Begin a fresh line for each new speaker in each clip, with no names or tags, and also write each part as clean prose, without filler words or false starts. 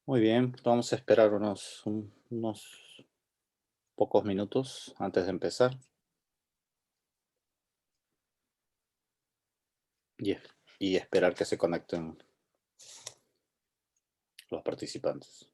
Muy bien, vamos a esperar unos pocos minutos antes de empezar y, y esperar que se conecten los participantes.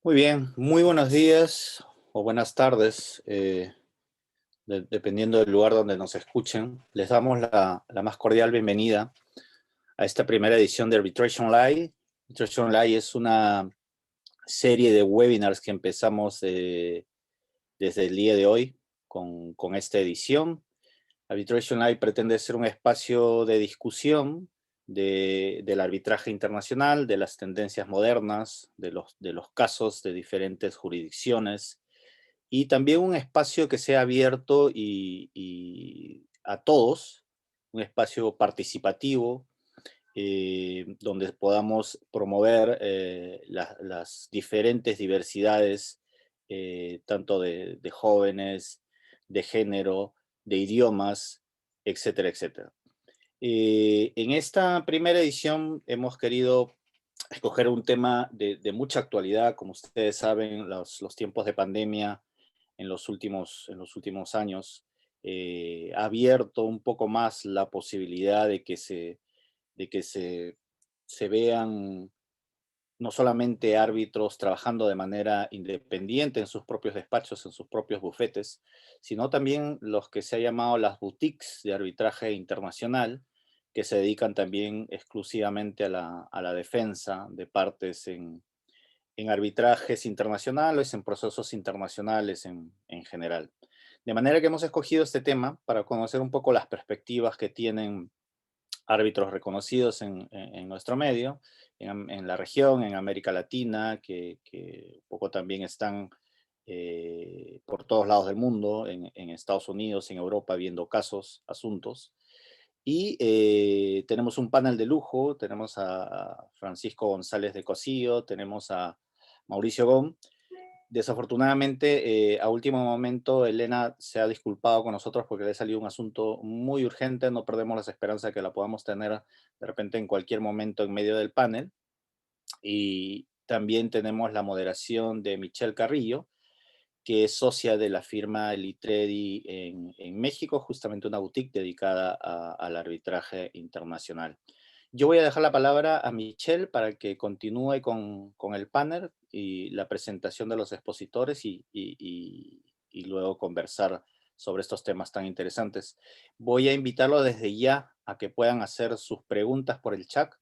Muy bien, muy buenos días o buenas tardes, dependiendo del lugar donde nos escuchen. Les damos la más cordial bienvenida a esta primera edición de Arbitration Live. Arbitration Live es una serie de webinars que empezamos desde el día de hoy con esta edición. Arbitration Live pretende ser un espacio de discusión del arbitraje internacional, de las tendencias modernas, de los casos de diferentes jurisdicciones, y también un espacio que sea abierto y a todos, un espacio participativo, donde podamos promover las diferentes diversidades, tanto de jóvenes, de género, de idiomas, etcétera, etcétera. En esta primera edición hemos querido escoger un tema de mucha actualidad. Como ustedes saben, los tiempos de pandemia en los últimos años ha abierto un poco más la posibilidad de que se vean no solamente árbitros trabajando de manera independiente en sus propios despachos, en sus propios bufetes, sino también los que se ha llamado las boutiques de arbitraje internacional, que se dedican también exclusivamente a la defensa de partes en arbitrajes internacionales, en procesos internacionales en general. De manera que hemos escogido este tema para conocer un poco las perspectivas que tienen árbitros reconocidos en nuestro medio, en la región, en América Latina, que un poco también están por todos lados del mundo, en Estados Unidos, en Europa, viendo casos, asuntos. Y tenemos un panel de lujo, tenemos a Francisco González de Cosío, tenemos a Mauricio Gom. Desafortunadamente, a último momento, Elena se ha disculpado con nosotros porque le ha salido un asunto muy urgente. No perdemos las esperanzas de que la podamos tener de repente en cualquier momento en medio del panel. Y también tenemos la moderación de Michelle Carrillo, que es socia de la firma Litredi en México, justamente una boutique dedicada al arbitraje internacional. Yo voy a dejar la palabra a Michelle para que continúe con el panel y la presentación de los expositores y luego conversar sobre estos temas tan interesantes. Voy a invitarlo desde ya a que puedan hacer sus preguntas por el chat.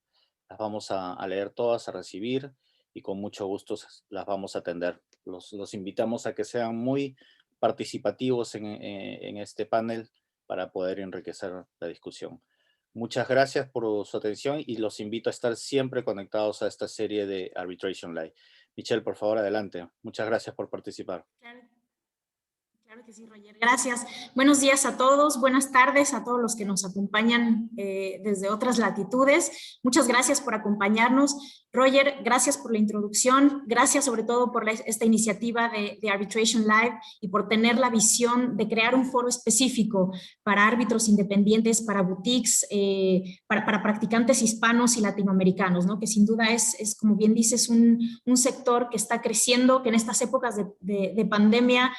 Las vamos a leer todas, a recibir, y con mucho gusto las vamos a atender. Los invitamos a que sean muy participativos en este panel para poder enriquecer la discusión. Muchas gracias por su atención y los invito a estar siempre conectados a esta serie de Arbitration Live. Michelle, por favor, adelante. Muchas gracias por participar.
Claro que sí, Roger. Gracias. Buenos días a todos, buenas tardes a todos los que nos acompañan desde otras latitudes. Muchas gracias por acompañarnos. Roger, gracias por la introducción. Gracias sobre todo por esta iniciativa de Arbitration Live y por tener la visión de crear un foro específico para árbitros independientes, para boutiques, para practicantes hispanos y latinoamericanos, ¿no? Que sin duda es como bien dices, un sector que está creciendo, que en estas épocas de pandemia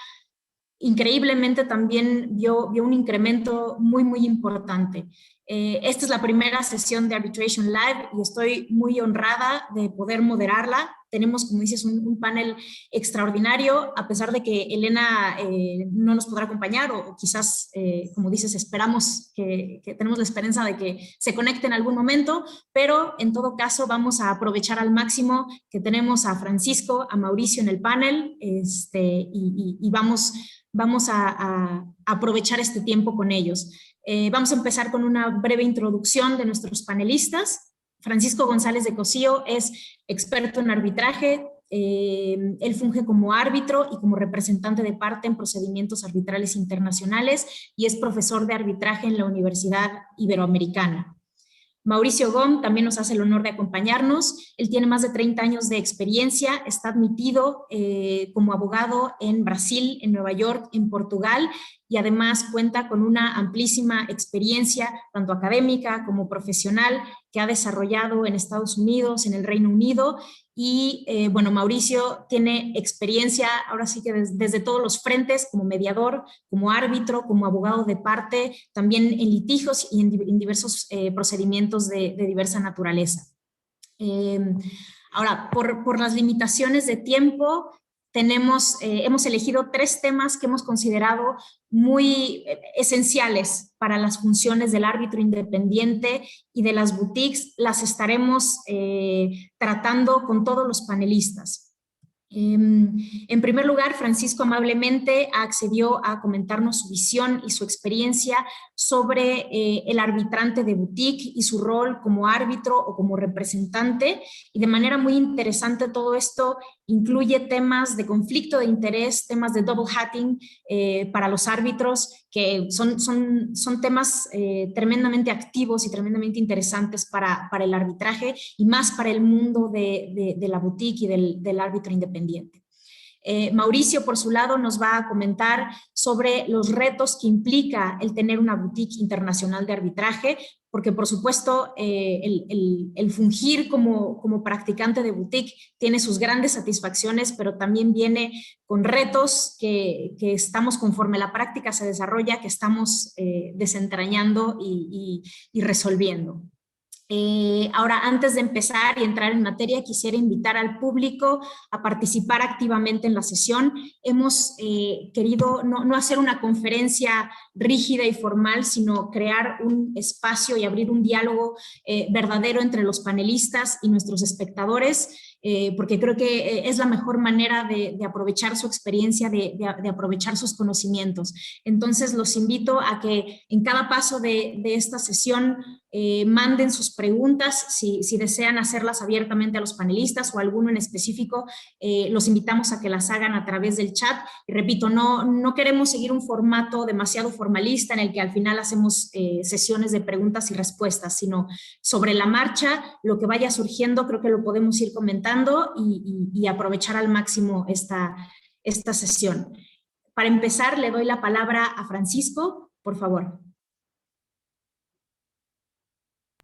increíblemente también vio un incremento muy, muy importante. Esta es la primera sesión de Arbitration Live y estoy muy honrada de poder moderarla. Tenemos, como dices, un panel extraordinario, a pesar de que Elena no nos podrá acompañar o quizás, como dices, esperamos que tenemos la esperanza de que se conecte en algún momento, pero en todo caso vamos a aprovechar al máximo que tenemos a Francisco, a Mauricio en el panel y vamos a aprovechar este tiempo con ellos. Vamos a empezar con una breve introducción de nuestros panelistas. Francisco González de Cosío es experto en arbitraje. Él funge como árbitro y como representante de parte en procedimientos arbitrales internacionales y es profesor de arbitraje en la Universidad Iberoamericana. Mauricio Gom también nos hace el honor de acompañarnos. Él tiene más de 30 años de experiencia, está admitido como abogado en Brasil, en Nueva York, en Portugal, y además cuenta con una amplísima experiencia, tanto académica como profesional, que ha desarrollado en Estados Unidos, en el Reino Unido, y bueno, Mauricio tiene experiencia, ahora sí que desde todos los frentes, como mediador, como árbitro, como abogado de parte, también en litigios y en diversos procedimientos de diversa naturaleza. Ahora, por las limitaciones de tiempo, hemos elegido 3 temas que hemos considerado muy esenciales para las funciones del árbitro independiente y de las boutiques. Las estaremos tratando con todos los panelistas. En primer lugar, Francisco amablemente accedió a comentarnos su visión y su experiencia sobre el arbitrante de boutique y su rol como árbitro o como representante, y de manera muy interesante todo esto incluye temas de conflicto de interés, temas de double hatting para los árbitros, que son temas tremendamente activos y tremendamente interesantes para el arbitraje y más para el mundo de la boutique y del árbitro independiente. Mauricio, por su lado, nos va a comentar sobre los retos que implica el tener una boutique internacional de arbitraje, porque por supuesto el fungir como practicante de boutique tiene sus grandes satisfacciones, pero también viene con retos que estamos, conforme la práctica se desarrolla, que estamos desentrañando y resolviendo. Ahora, antes de empezar y entrar en materia, quisiera invitar al público a participar activamente en la sesión. Hemos querido no hacer una conferencia rígida y formal, sino crear un espacio y abrir un diálogo verdadero entre los panelistas y nuestros espectadores, porque creo que es la mejor manera de aprovechar su experiencia, de aprovechar sus conocimientos. Entonces, los invito a que en cada paso de esta sesión manden sus preguntas, si desean hacerlas abiertamente a los panelistas o a alguno en específico, los invitamos a que las hagan a través del chat. Y repito, no queremos seguir un formato demasiado formalista en el que al final hacemos sesiones de preguntas y respuestas, sino sobre la marcha, lo que vaya surgiendo, creo que lo podemos ir comentando y aprovechar al máximo esta sesión. Para empezar, le doy la palabra a Francisco, por favor.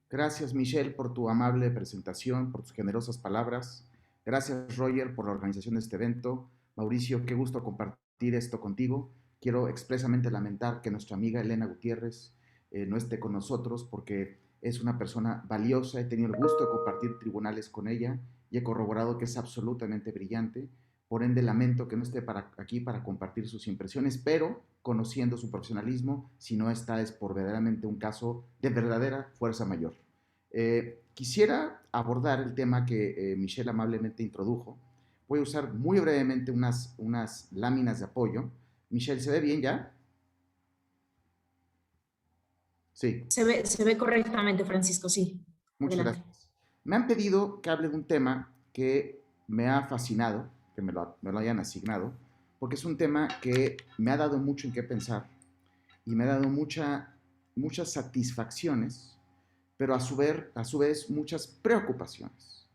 Gracias, Michelle, por tu amable presentación, por tus generosas palabras. Gracias, Roger, por la organización de este evento. Mauricio, qué gusto compartir esto contigo. Quiero expresamente lamentar que nuestra amiga Elena Gutiérrez no esté con nosotros porque es una persona valiosa. He tenido el gusto de compartir tribunales con ella y he corroborado que es absolutamente brillante. Por ende, lamento que no esté aquí para compartir sus impresiones, pero conociendo su profesionalismo, si no está es por verdaderamente un caso de verdadera fuerza mayor. Quisiera abordar el tema que Michelle amablemente introdujo. Voy a usar muy brevemente unas láminas de apoyo. Michelle, ¿se ve bien ya? Sí.
Se ve correctamente, Francisco, sí.
Muchas
Adelante.
gracias. Me han pedido que hable de un tema que me ha fascinado, que me lo hayan asignado, porque es un tema que me ha dado mucho en qué pensar y me ha dado muchas satisfacciones, pero a su vez muchas preocupaciones.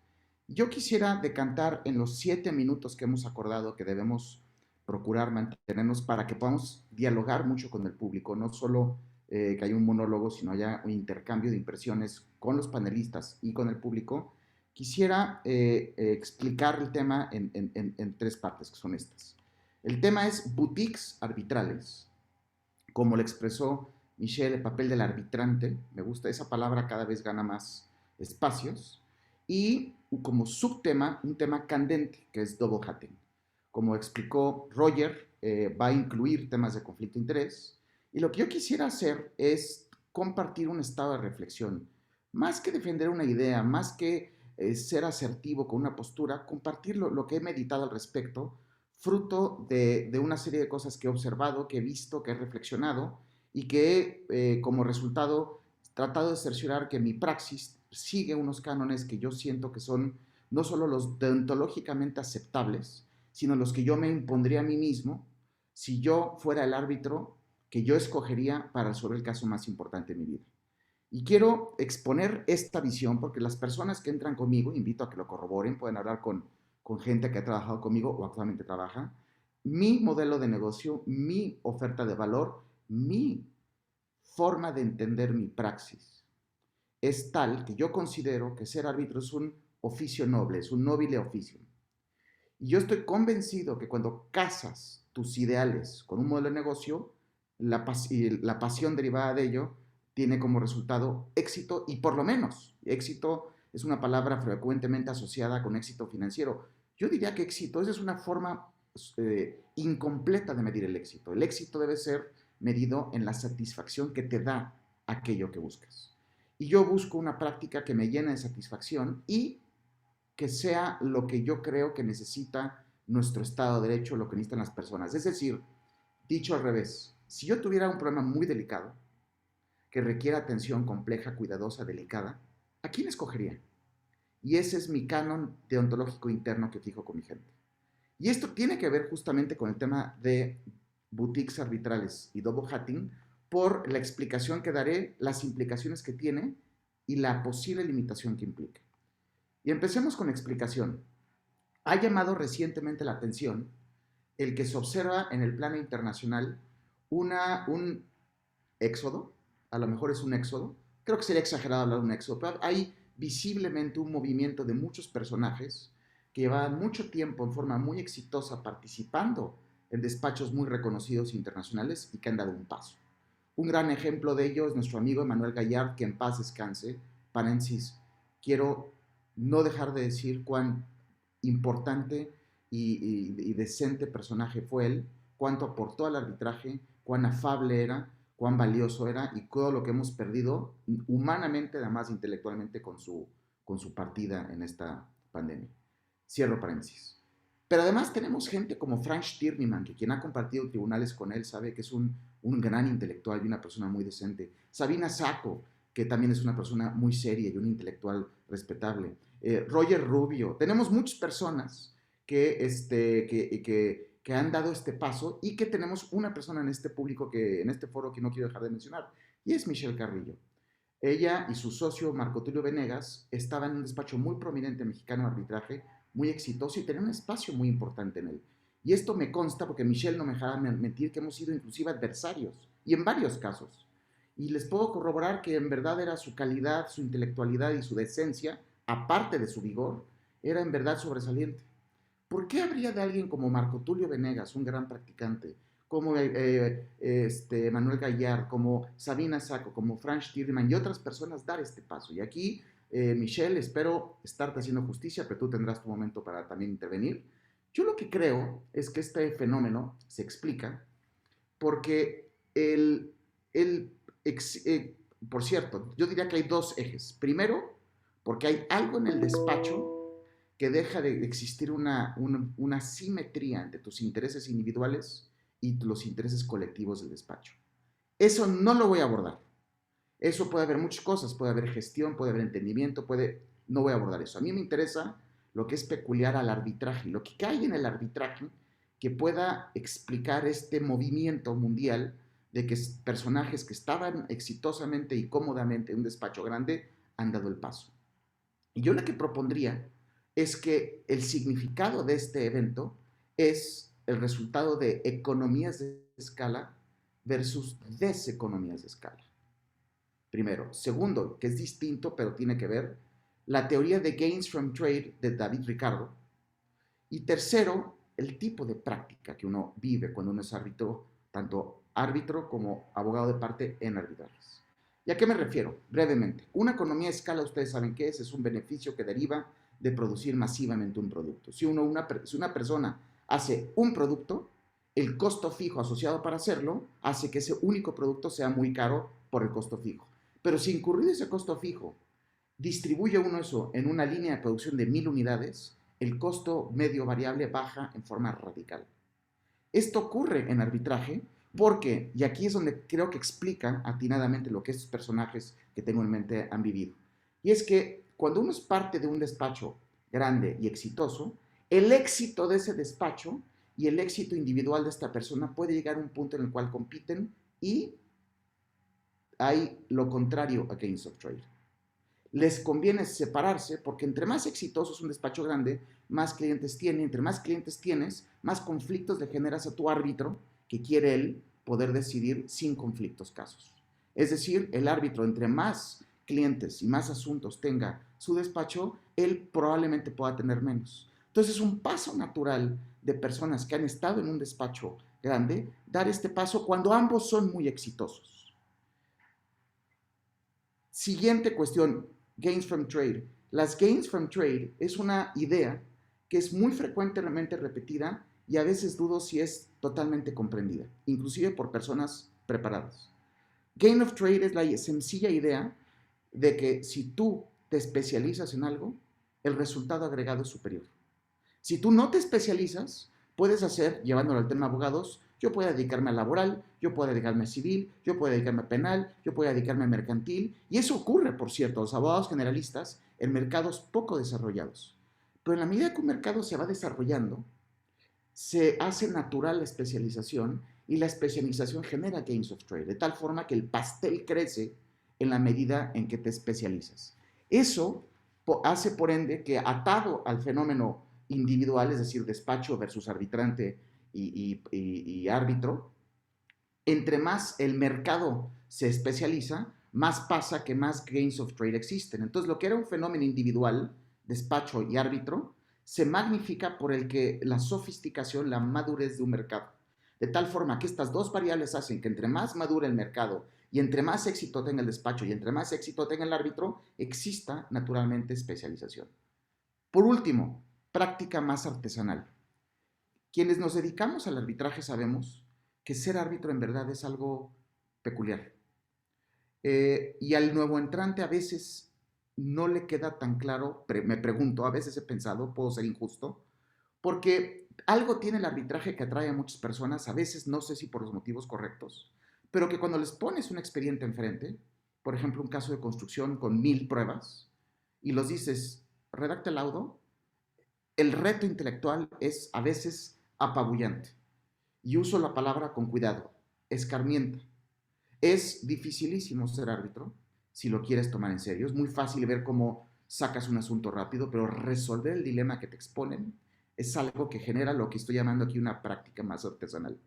Yo quisiera decantar en los 7 minutos que hemos acordado que debemos procurar mantenernos para que podamos dialogar mucho con el público, no solo que haya un monólogo, sino haya un intercambio de impresiones con los panelistas y con el público. Quisiera explicar el tema en 3 partes, que son estas. El tema es boutiques arbitrales, como lo expresó Michelle, el papel del arbitrante. Me gusta, esa palabra cada vez gana más espacios. Y como subtema, un tema candente, que es double hatting. Como explicó Roger, va a incluir temas de conflicto de interés. Y lo que yo quisiera hacer es compartir un estado de reflexión. Más que defender una idea, más que ser asertivo con una postura, compartir lo que he meditado al respecto, fruto de una serie de cosas que he observado, que he visto, que he reflexionado y que como resultado tratado de cerciorar que mi praxis sigue unos cánones que yo siento que son no solo los deontológicamente aceptables, sino los que yo me impondría a mí mismo si yo fuera el árbitro que yo escogería para resolver el caso más importante de mi vida. Y quiero exponer esta visión porque las personas que entran conmigo, invito a que lo corroboren, pueden hablar con gente que ha trabajado conmigo o actualmente trabaja, mi modelo de negocio, mi oferta de valor, mi forma de entender mi praxis es tal que yo considero que ser árbitro es un oficio noble, es un nobile oficio. Y yo estoy convencido que cuando casas tus ideales con un modelo de negocio, la pasión derivada de ello tiene como resultado éxito y por lo menos, éxito es una palabra frecuentemente asociada con éxito financiero. Yo diría que éxito es una forma incompleta de medir el éxito. El éxito debe ser medido en la satisfacción que te da aquello que buscas. Y yo busco una práctica que me llene de satisfacción y que sea lo que yo creo que necesita nuestro Estado de Derecho, lo que necesitan las personas. Es decir, dicho al revés, si yo tuviera un problema muy delicado, que requiere atención compleja, cuidadosa, delicada, ¿a quién escogería? Y ese es mi canon deontológico interno que fijo con mi gente. Y esto tiene que ver justamente con el tema de boutiques arbitrales y double hatting por la explicación que daré, las implicaciones que tiene y la posible limitación que implica. Y empecemos con la explicación. Ha llamado recientemente la atención el que se observa en el plano internacional un éxodo, a lo mejor es un éxodo, creo que sería exagerado hablar de un éxodo, pero hay visiblemente un movimiento de muchos personajes que llevaban mucho tiempo en forma muy exitosa participando en despachos muy reconocidos internacionales y que han dado un paso. Un gran ejemplo de ello es nuestro amigo Emmanuel Gallard, que en paz descanse. Paréntesis, quiero no dejar de decir cuán importante y decente personaje fue él, cuánto aportó al arbitraje, cuán afable era, cuán valioso era y todo lo que hemos perdido humanamente, además intelectualmente, con su partida en esta pandemia. Cierro paréntesis. Pero además tenemos gente como Frank Stirniman, que quien ha compartido tribunales con él sabe que es un gran intelectual y una persona muy decente. Sabina Sacco, que también es una persona muy seria y un intelectual respetable. Roger Rubio. Tenemos muchas personas que han dado este paso y que tenemos una persona en este público, en este foro que no quiero dejar de mencionar, y es Michelle Carrillo. Ella y su socio Marco Tulio Venegas estaban en un despacho muy prominente mexicano de arbitraje, muy exitoso y tenía un espacio muy importante en él. Y esto me consta porque Michelle no me dejará mentir que hemos sido inclusive adversarios y en varios casos. Y les puedo corroborar que en verdad era su calidad, su intelectualidad y su decencia, aparte de su vigor, era en verdad sobresaliente. ¿Por qué habría de alguien como Marco Tulio Venegas, un gran practicante, como Manuel Gallard, como Sabina Sacco, como Frank Stirniman y otras personas dar este paso? Y aquí, Michelle, espero estarte haciendo justicia, pero tú tendrás tu momento para también intervenir. Yo lo que creo es que este fenómeno se explica porque por cierto, yo diría que hay dos ejes. Primero, porque hay algo en el despacho que deja de existir una simetría entre tus intereses individuales y los intereses colectivos del despacho. Eso no lo voy a abordar. Eso puede haber muchas cosas, puede haber gestión, puede haber entendimiento, no voy a abordar eso. A mí me interesa lo que es peculiar al arbitraje, lo que cae en el arbitraje que pueda explicar este movimiento mundial de que personajes que estaban exitosamente y cómodamente en un despacho grande han dado el paso. Y yo lo que propondría es que el significado de este evento es el resultado de economías de escala versus deseconomías de escala. Primero. Segundo, que es distinto, pero tiene que ver, la teoría de Gains from Trade de David Ricardo. Y tercero, el tipo de práctica que uno vive cuando uno es árbitro, tanto árbitro como abogado de parte en arbitrajes. ¿Y a qué me refiero? Brevemente, una economía de escala, ustedes saben qué es un beneficio que deriva de producir masivamente un producto. Si una persona hace un producto, el costo fijo asociado para hacerlo hace que ese único producto sea muy caro por el costo fijo. Pero si incurrido ese costo fijo, distribuye uno eso en una línea de producción de 1000 unidades, el costo medio variable baja en forma radical. Esto ocurre en arbitraje porque, y aquí es donde creo que explica atinadamente lo que estos personajes que tengo en mente han vivido, y es que cuando uno es parte de un despacho grande y exitoso, el éxito de ese despacho y el éxito individual de esta persona puede llegar a un punto en el cual compiten y hay lo contrario a gains of trade. Les conviene separarse porque entre más exitoso es un despacho grande, más clientes tiene. Entre más clientes tienes, más conflictos le generas a tu árbitro que quiere él poder decidir sin conflictos casos. Es decir, el árbitro, entre más clientes y más asuntos tenga su despacho, él probablemente pueda tener menos. Entonces es un paso natural de personas que han estado en un despacho grande, dar este paso cuando ambos son muy exitosos. Siguiente cuestión, gains from trade. Las gains from trade es una idea que es muy frecuentemente repetida y a veces dudo si es totalmente comprendida, inclusive por personas preparadas. Gain of trade es la sencilla idea de que si tú te especializas en algo, el resultado agregado es superior. Si tú no te especializas, puedes hacer, llevándolo al tema abogados, yo puedo dedicarme a laboral, yo puedo dedicarme a civil, yo puedo dedicarme a penal, yo puedo dedicarme a mercantil, y eso ocurre, por cierto, a los abogados generalistas en mercados poco desarrollados. Pero en la medida que un mercado se va desarrollando, se hace natural la especialización y la especialización genera gains of trade, de tal forma que el pastel crece en la medida en que te especializas. Eso hace, por ende, que atado al fenómeno individual, es decir, despacho versus arbitrante y árbitro, entre más el mercado se especializa, más pasa que más gains of trade existen. Entonces, lo que era un fenómeno individual, despacho y árbitro, se magnifica por el que la sofisticación, la madurez de un mercado. De tal forma que estas dos variables hacen que entre más madure el mercado y entre más éxito tenga el despacho y entre más éxito tenga el árbitro, exista naturalmente especialización. Por último, práctica más artesanal. Quienes nos dedicamos al arbitraje sabemos que ser árbitro en verdad es algo peculiar. Y al nuevo entrante a veces no le queda tan claro, me pregunto, a veces he pensado, puedo ser injusto, porque algo tiene el arbitraje que atrae a muchas personas, a veces no sé si por los motivos correctos, pero que cuando les pones un expediente enfrente, por ejemplo un caso de construcción con 1000 pruebas, y los dices, redacta el laudo, el reto intelectual es a veces apabullante. Y uso la palabra con cuidado, escarmienta. Es dificilísimo ser árbitro si lo quieres tomar en serio. Es muy fácil ver cómo sacas un asunto rápido, pero resolver el dilema que te exponen es algo que genera lo que estoy llamando aquí una práctica más artesanal.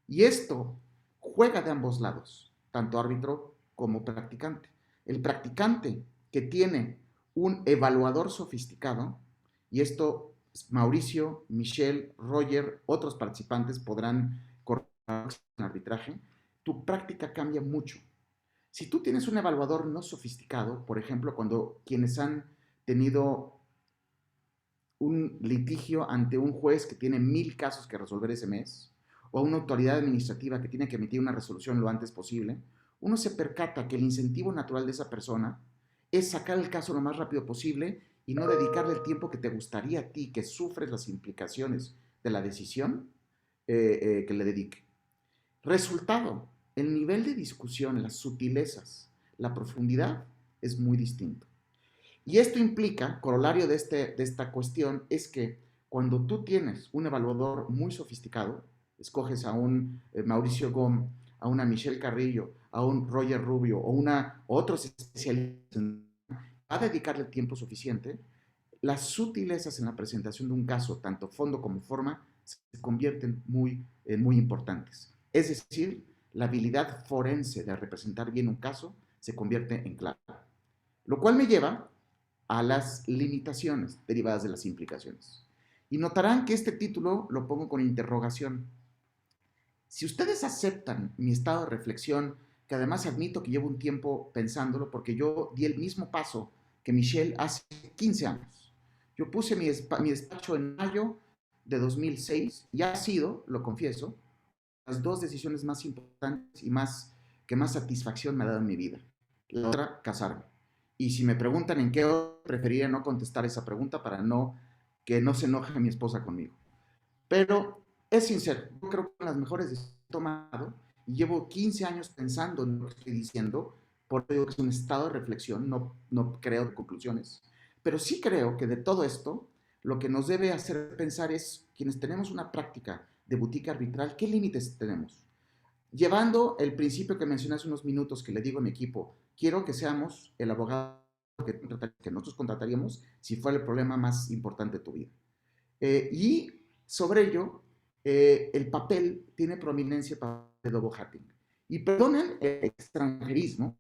Y esto juega de ambos lados, tanto árbitro como practicante. El practicante que tiene un evaluador sofisticado, y esto Mauricio, Michelle, Roger, otros participantes podrán corroborar en arbitraje, tu práctica cambia mucho. Si tú tienes un evaluador no sofisticado, por ejemplo, cuando quienes han tenido un litigio ante un juez que tiene 1000 casos que resolver ese mes, o una autoridad administrativa que tiene que emitir una resolución lo antes posible, uno se percata que el incentivo natural de esa persona es sacar el caso lo más rápido posible y no dedicarle el tiempo que te gustaría a ti, que sufres las implicaciones de la decisión, que le dedique. Resultado, el nivel de discusión, las sutilezas, la profundidad es muy distinto. Y esto implica, corolario de esta cuestión, es que cuando tú tienes un evaluador muy sofisticado, escoges a un Mauricio Gómez, a una Michelle Carrillo, a un Roger Rubio o otros especialistas, a dedicarle el tiempo suficiente, las sutilezas en la presentación de un caso, tanto fondo como forma, se convierten muy importantes. Es decir, la habilidad forense de representar bien un caso se convierte en clave. Lo cual me lleva a las limitaciones derivadas de las implicaciones. Y notarán que este título lo pongo con interrogación. Si ustedes aceptan mi estado de reflexión, que además admito que llevo un tiempo pensándolo, porque yo di el mismo paso que Michelle hace 15 años. Yo puse mi despacho en mayo de 2006 y ha sido, lo confieso, las dos decisiones más importantes y que más satisfacción me ha dado en mi vida. La otra, casarme. Y si me preguntan en qué orden, preferiría no contestar esa pregunta para que no se enoje mi esposa conmigo. Pero es sincero, yo creo que son las mejores decisiones que he tomado y llevo 15 años pensando en lo que estoy diciendo, por eso digo que es un estado de reflexión, no creo de conclusiones, pero sí creo que de todo esto, lo que nos debe hacer pensar es, quienes tenemos una práctica de boutique arbitral, ¿qué límites tenemos? Llevando el principio que mencioné hace unos minutos, que le digo a mi equipo, quiero que seamos el abogado que nosotros contrataríamos si fuera el problema más importante de tu vida. Y sobre ello, el papel tiene prominencia para el double hatting. Y perdonen el extranjerismo,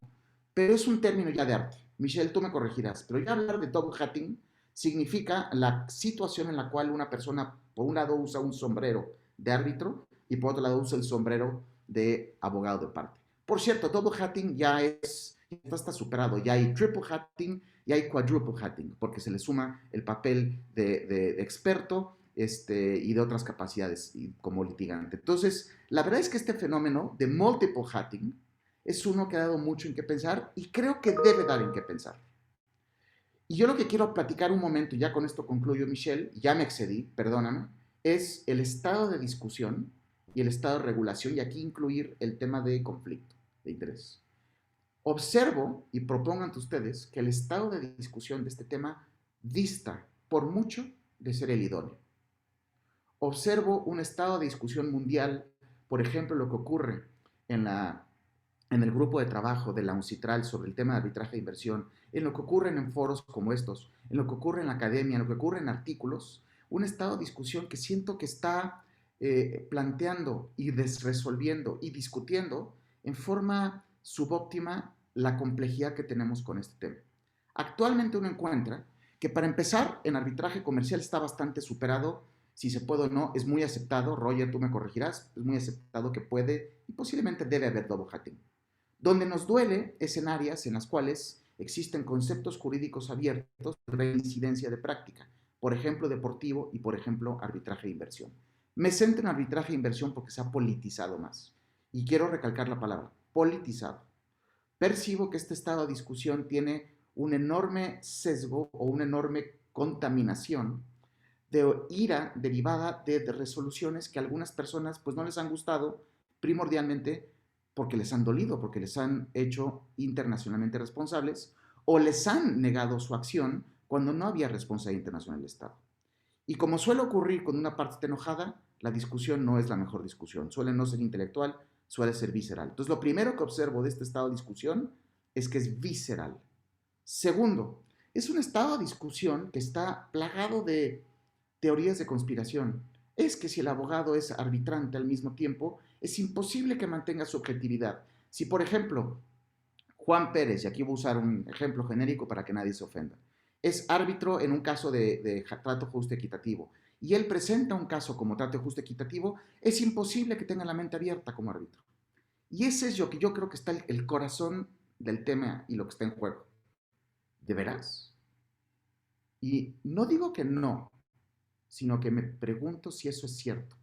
pero es un término ya de arte. Michelle, tú me corregirás, pero ya hablar de double hatting significa la situación en la cual una persona, por un lado, usa un sombrero de árbitro y por otro lado usa el sombrero de abogado de parte. Por cierto, double hatting ya está superado, ya hay triple hatting y hay quadruple hatting, porque se le suma el papel de experto y de otras capacidades como litigante. Entonces, la verdad es que este fenómeno de multiple hatting es uno que ha dado mucho en qué pensar y creo que debe dar en qué pensar. Y yo lo que quiero platicar un momento, y ya con esto concluyo, Michelle, ya me excedí, perdóname, es el estado de discusión y el estado de regulación, y aquí incluir el tema de conflicto de interés. Observo y propongo ante ustedes que el estado de discusión de este tema dista por mucho de ser el idóneo. Observo un estado de discusión mundial, por ejemplo, lo que ocurre en el grupo de trabajo de la UNCITRAL sobre el tema de arbitraje de inversión, en lo que ocurre en foros como estos, en lo que ocurre en la academia, en lo que ocurre en artículos, un estado de discusión que siento que está planteando y resolviendo y discutiendo en forma subóptima la complejidad que tenemos con este tema. Actualmente uno encuentra que para empezar en arbitraje comercial está bastante superado, si se puede o no, es muy aceptado, Roger, tú me corregirás, es muy aceptado que puede y posiblemente debe haber double hatting. Donde nos duele es en áreas en las cuales existen conceptos jurídicos abiertos de reincidencia de práctica, por ejemplo deportivo y por ejemplo arbitraje de inversión. Me centro en arbitraje de inversión porque se ha politizado más y quiero recalcar la palabra, politizado. Percibo que este estado de discusión tiene un enorme sesgo o una enorme contaminación de ira derivada de resoluciones que a algunas personas pues no les han gustado primordialmente porque les han dolido, porque les han hecho internacionalmente responsables o les han negado su acción cuando no había responsabilidad internacional del Estado. Y como suele ocurrir cuando una parte está enojada, la discusión no es la mejor discusión, suele no ser intelectual, suele ser visceral. Entonces lo primero que observo de este estado de discusión es que es visceral. Segundo, es un estado de discusión que está plagado de teorías de conspiración. Es que si el abogado es arbitrante al mismo tiempo, es imposible que mantenga su objetividad. Si, por ejemplo, Juan Pérez, y aquí voy a usar un ejemplo genérico para que nadie se ofenda, es árbitro en un caso de trato justo equitativo, y él presenta un caso como trato justo equitativo, es imposible que tenga la mente abierta como árbitro. Y ese es lo que yo creo que está el corazón del tema y lo que está en juego. ¿De veras? Y no digo que no, sino que me pregunto si eso es cierto.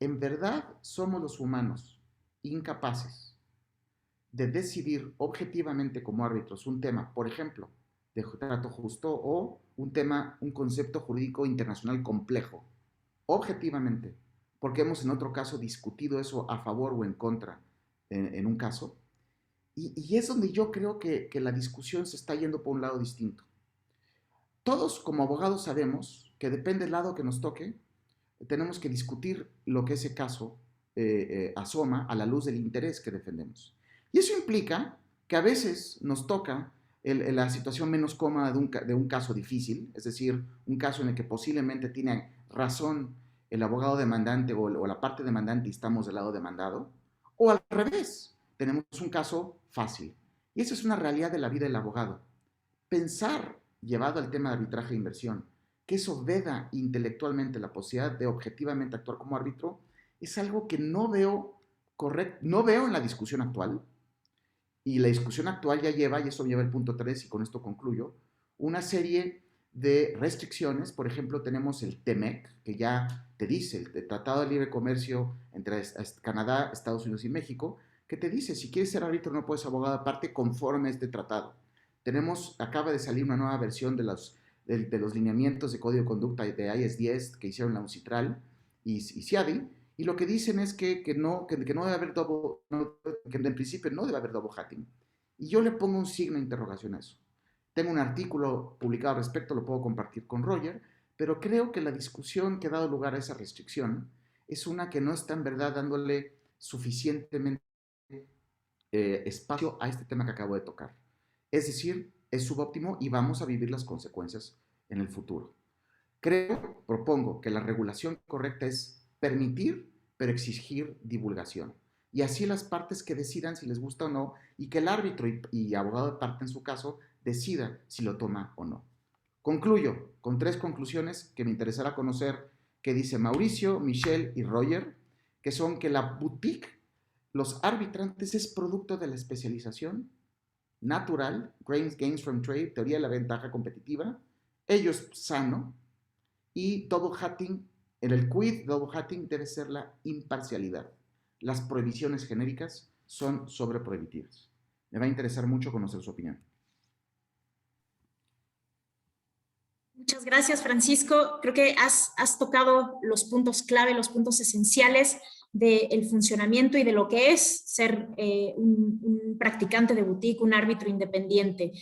¿En verdad somos los humanos incapaces de decidir objetivamente como árbitros un tema, por ejemplo, de trato justo o un concepto jurídico internacional complejo, objetivamente, porque hemos en otro caso discutido eso a favor o en contra en un caso? Y es donde yo creo que la discusión se está yendo por un lado distinto. Todos como abogados sabemos que depende del lado que nos toque, tenemos que discutir lo que ese caso asoma a la luz del interés que defendemos. Y eso implica que a veces nos toca la situación menos cómoda de un caso difícil, es decir, un caso en el que posiblemente tiene razón el abogado demandante o la parte demandante y estamos del lado demandado, o al revés, tenemos un caso fácil. Y esa es una realidad de la vida del abogado. Pensar, llevado al tema de arbitraje de inversión, que eso veda intelectualmente la posibilidad de objetivamente actuar como árbitro, es algo que no veo correcto, no veo en la discusión actual, y la discusión actual ya lleva, y eso lleva el punto 3, y con esto concluyo, una serie de restricciones. Por ejemplo, tenemos el TEMEC, que ya te dice, el Tratado de Libre Comercio entre Canadá, Estados Unidos y México, que te dice, si quieres ser árbitro no puedes ser abogado aparte conforme a este tratado. Acaba de salir una nueva versión de los lineamientos de código de conducta de IS-10 que hicieron la UNCITRAL y CIADI, y lo que dicen es que no debe haber que en principio no debe haber double hatting. Y yo le pongo un signo de interrogación a eso. Tengo un artículo publicado al respecto, lo puedo compartir con Roger, pero creo que la discusión que ha dado lugar a esa restricción es una que no está en verdad dándole suficientemente espacio a este tema que acabo de tocar. Es decir, es subóptimo y vamos a vivir las consecuencias en el futuro. Propongo que la regulación correcta es permitir, pero exigir divulgación. Y así las partes que decidan si les gusta o no, y que el árbitro y abogado de parte en su caso decida si lo toma o no. Concluyo con 3 conclusiones que me interesará conocer que dice Mauricio, Michelle y Roger, que son que la boutique, los arbitrantes, es producto de la especialización natural, gains from trade, teoría de la ventaja competitiva, ellos sano, y double hatting, en el quid double hatting debe ser la imparcialidad. Las prohibiciones genéricas son sobreprohibitivas. Me va a interesar mucho conocer su opinión.
Muchas gracias, Francisco. Creo que has tocado los puntos clave, los puntos esenciales del funcionamiento y de lo que es ser un practicante de boutique, un árbitro independiente.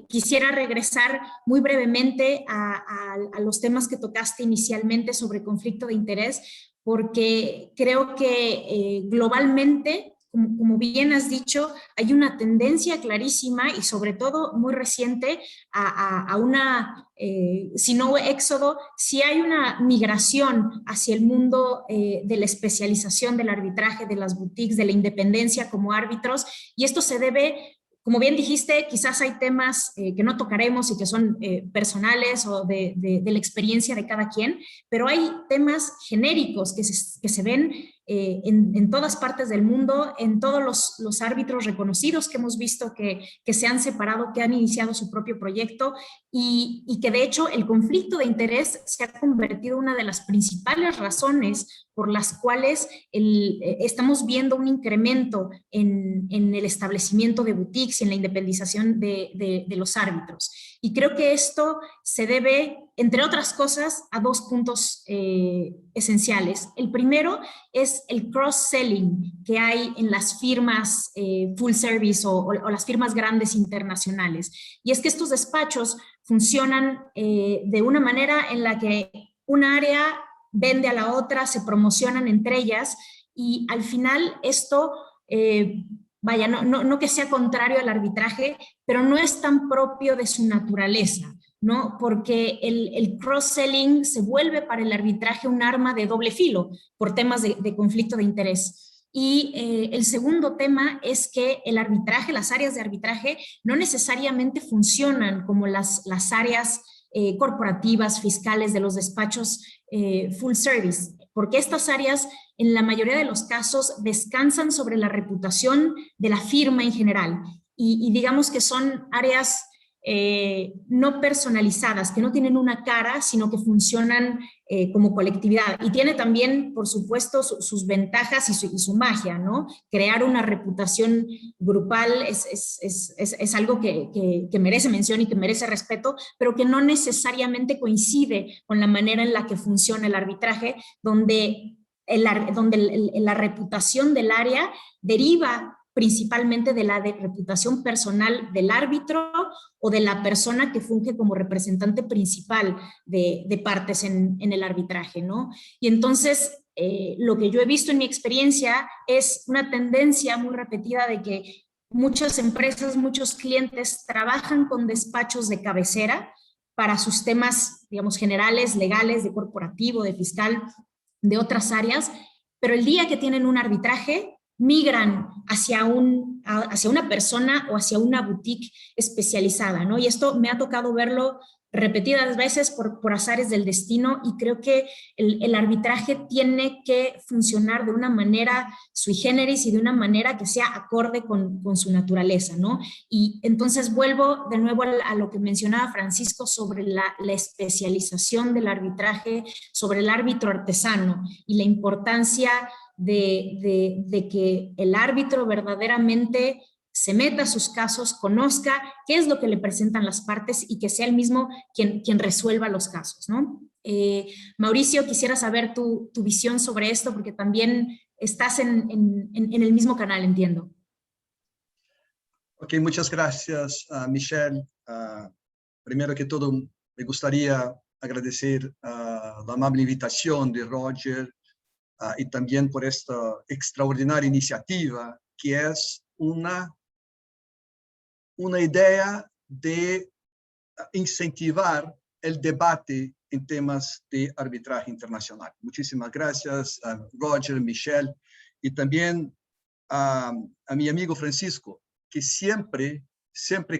Quisiera regresar muy brevemente a los temas que tocaste inicialmente sobre conflicto de interés, porque creo que globalmente, como bien has dicho, hay una tendencia clarísima y sobre todo muy reciente a una, si no éxodo, si hay una migración hacia el mundo de la especialización del arbitraje, de las boutiques, de la independencia como árbitros, y esto se debe, como bien dijiste, quizás hay temas que no tocaremos y que son personales o de la experiencia de cada quien, pero hay temas genéricos que se ven en todas partes del mundo, en todos los árbitros reconocidos que hemos visto que se han separado, que han iniciado su propio proyecto y que de hecho el conflicto de interés se ha convertido en una de las principales razones por las cuales estamos viendo un incremento en el establecimiento de boutiques y en la independización de los árbitros. Y creo que esto se debe, entre otras cosas, a 2 puntos esenciales. El primero es el cross-selling que hay en las firmas full service o las firmas grandes internacionales. Y es que estos despachos funcionan de una manera en la que un área vende a la otra, se promocionan entre ellas y al final esto, vaya, no que sea contrario al arbitraje, pero no es tan propio de su naturaleza, ¿no? Porque el cross-selling se vuelve para el arbitraje un arma de doble filo por temas de conflicto de interés. Y el segundo tema es que el arbitraje, las áreas de arbitraje no necesariamente funcionan como las áreas corporativas, fiscales de los despachos full service, porque estas áreas en la mayoría de los casos descansan sobre la reputación de la firma en general y digamos que son áreas no personalizadas, que no tienen una cara, sino que funcionan como colectividad. Y tiene también, por supuesto, sus ventajas y su magia, ¿no? Crear una reputación grupal es algo que merece mención y que merece respeto, pero que no necesariamente coincide con la manera en la que funciona el arbitraje, donde la reputación del área deriva principalmente de la reputación personal del árbitro o de la persona que funge como representante principal de partes en el arbitraje, ¿no? Y entonces, lo que yo he visto en mi experiencia es una tendencia muy repetida de que muchas empresas, muchos clientes trabajan con despachos de cabecera para sus temas, digamos, generales, legales, de corporativo, de fiscal, de otras áreas, pero el día que tienen un arbitraje, migran hacia una persona o hacia una boutique especializada, ¿no? Y esto me ha tocado verlo repetidas veces por azares del destino, y creo que el arbitraje tiene que funcionar de una manera sui generis y de una manera que sea acorde con su naturaleza, ¿no? Y entonces vuelvo de nuevo a lo que mencionaba Francisco sobre la especialización del arbitraje, sobre el árbitro artesano y la importancia de que el árbitro verdaderamente se meta a sus casos, conozca qué es lo que le presentan las partes y que sea él mismo quien resuelva los casos, ¿no? Mauricio, quisiera saber tu visión sobre esto, porque también estás en el mismo canal, entiendo.
Ok, muchas gracias, Michelle. Primero que todo, me gustaría agradecer la amable invitación de Roger y también por esta extraordinaria iniciativa, que es una idea de incentivar el debate en temas de arbitraje internacional. Muchísimas gracias a Roger, Michelle, y también a mi amigo Francisco, que siempre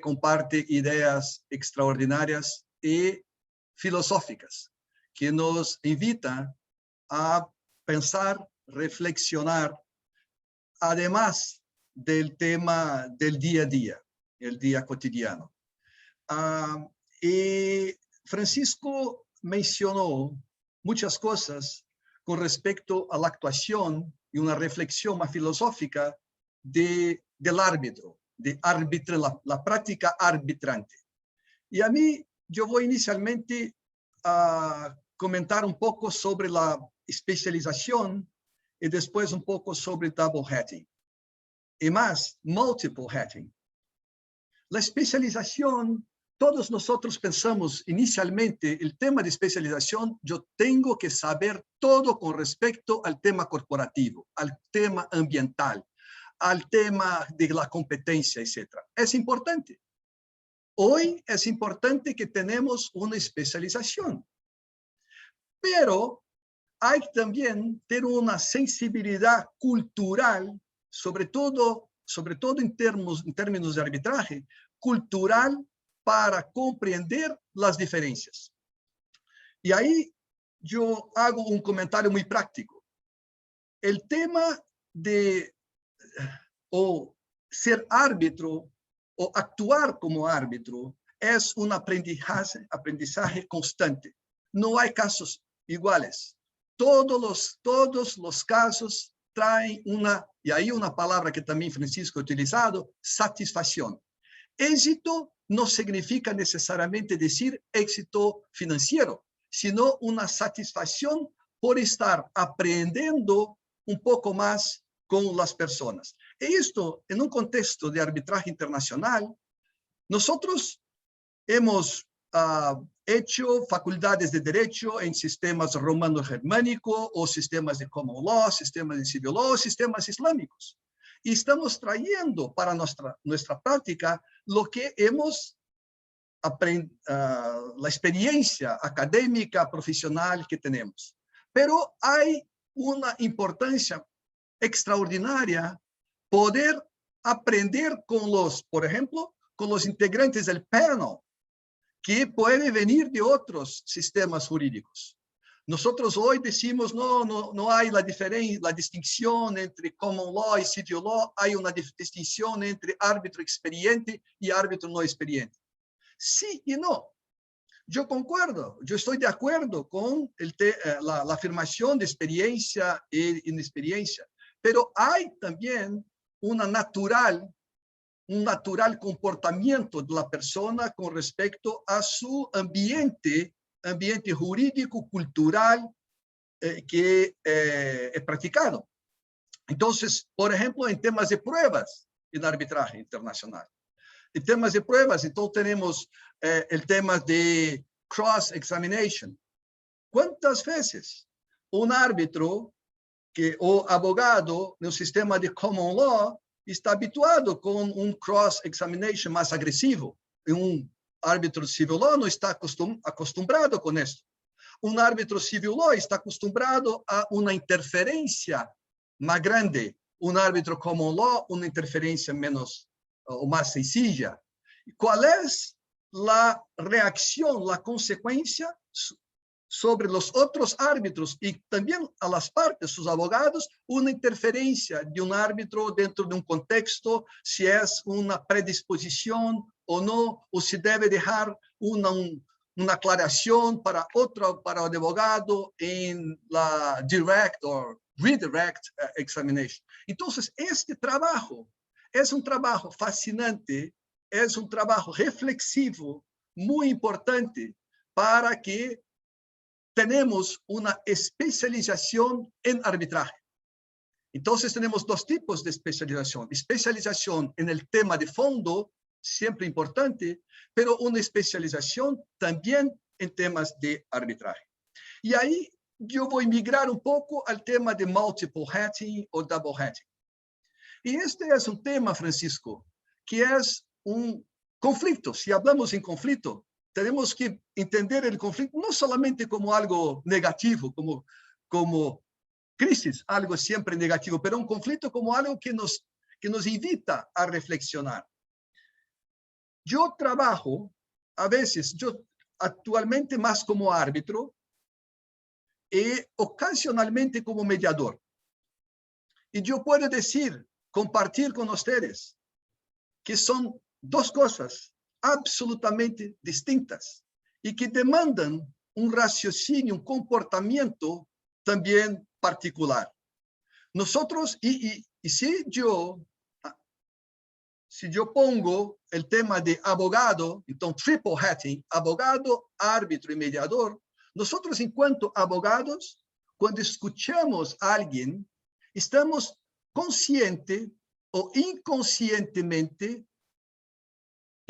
comparte ideas extraordinarias y filosóficas, que nos invita a pensar, reflexionar, además del tema del día a día, el día cotidiano. Y Francisco mencionó muchas cosas con respecto a la actuación y una reflexión más filosófica del árbitro, la práctica arbitrante. Y a mí, yo voy inicialmente a comentar un poco sobre la especialización y después un poco sobre double hatting. Y más, multiple hatting. La especialización, todos nosotros pensamos inicialmente, el tema de especialización, yo tengo que saber todo con respecto al tema corporativo, al tema ambiental, al tema de la competencia, etc. Es importante. Hoy es importante que tenemos una especialización, pero hay también tener una sensibilidad cultural, sobre todo en términos de arbitraje, cultural, para comprender las diferencias. Y ahí yo hago un comentario muy práctico. El tema de ser árbitro o actuar como árbitro es un aprendizaje constante. No hay casos iguales. Todos los casos traen y ahí una palabra que también Francisco ha utilizado, satisfacción. Éxito no significa necesariamente decir éxito financiero, sino una satisfacción por estar aprendiendo un poco más con las personas. Y esto, en un contexto de arbitraje internacional, nosotros hemos hecho facultades de derecho en sistemas romano-germánicos o sistemas de common law, sistemas de civil law, sistemas islámicos. Y estamos trayendo para nuestra práctica lo que hemos aprendido, la experiencia académica, profesional que tenemos. Pero hay una importancia extraordinaria poder aprender con por ejemplo, con los integrantes del panel, que puede venir de otros sistemas jurídicos. Nosotros hoy decimos, no hay la distinción entre common law y civil law, hay una distinción entre árbitro experiente y árbitro no experiente. Sí y no. Yo concuerdo, yo estoy de acuerdo con la afirmación de experiencia e inexperiencia, pero hay también un natural comportamiento de la persona con respecto a su ambiente jurídico, cultural que es practicado. Entonces, por ejemplo, en temas de pruebas en arbitraje internacional. En temas de pruebas, entonces tenemos el tema de cross-examination. ¿Cuántas veces un árbitro o abogado en un sistema de common law está habituado con un cross-examination más agresivo? Un árbitro civil law no está acostumbrado con esto. Un árbitro civil law está acostumbrado a una interferencia más grande. Un árbitro common law, una interferencia menos o más sencilla. ¿Cuál es la reacción, la consecuencia sobre los otros árbitros y también a las partes, sus abogados, una interferencia de un árbitro dentro de un contexto, si es una predisposición o no, o si debe dejar una aclaración para el abogado en la direct o redirect examination. Entonces, este trabajo es un trabajo fascinante, es un trabajo reflexivo, muy importante para que tenemos una especialización en arbitraje. Entonces tenemos dos tipos de especialización. Especialización en el tema de fondo, siempre importante, pero una especialización también en temas de arbitraje. Y ahí yo voy a migrar un poco al tema de multiple hatting o double hatting. Y este es un tema, Francisco, que es un conflicto. Si hablamos en conflicto, tenemos que entender el conflicto no solamente como algo negativo, como crisis, algo siempre negativo, pero un conflicto como algo que nos invita a reflexionar. Yo trabajo, a veces, yo actualmente más como árbitro y ocasionalmente como mediador. Y yo puedo decir, compartir con ustedes, que son dos cosas absolutamente distintas y que demandan un raciocinio, un comportamiento también particular. Nosotros, y si yo pongo el tema de abogado, entonces triple hatting, abogado, árbitro y mediador, nosotros en cuanto abogados, cuando escuchamos a alguien, estamos consciente o inconscientemente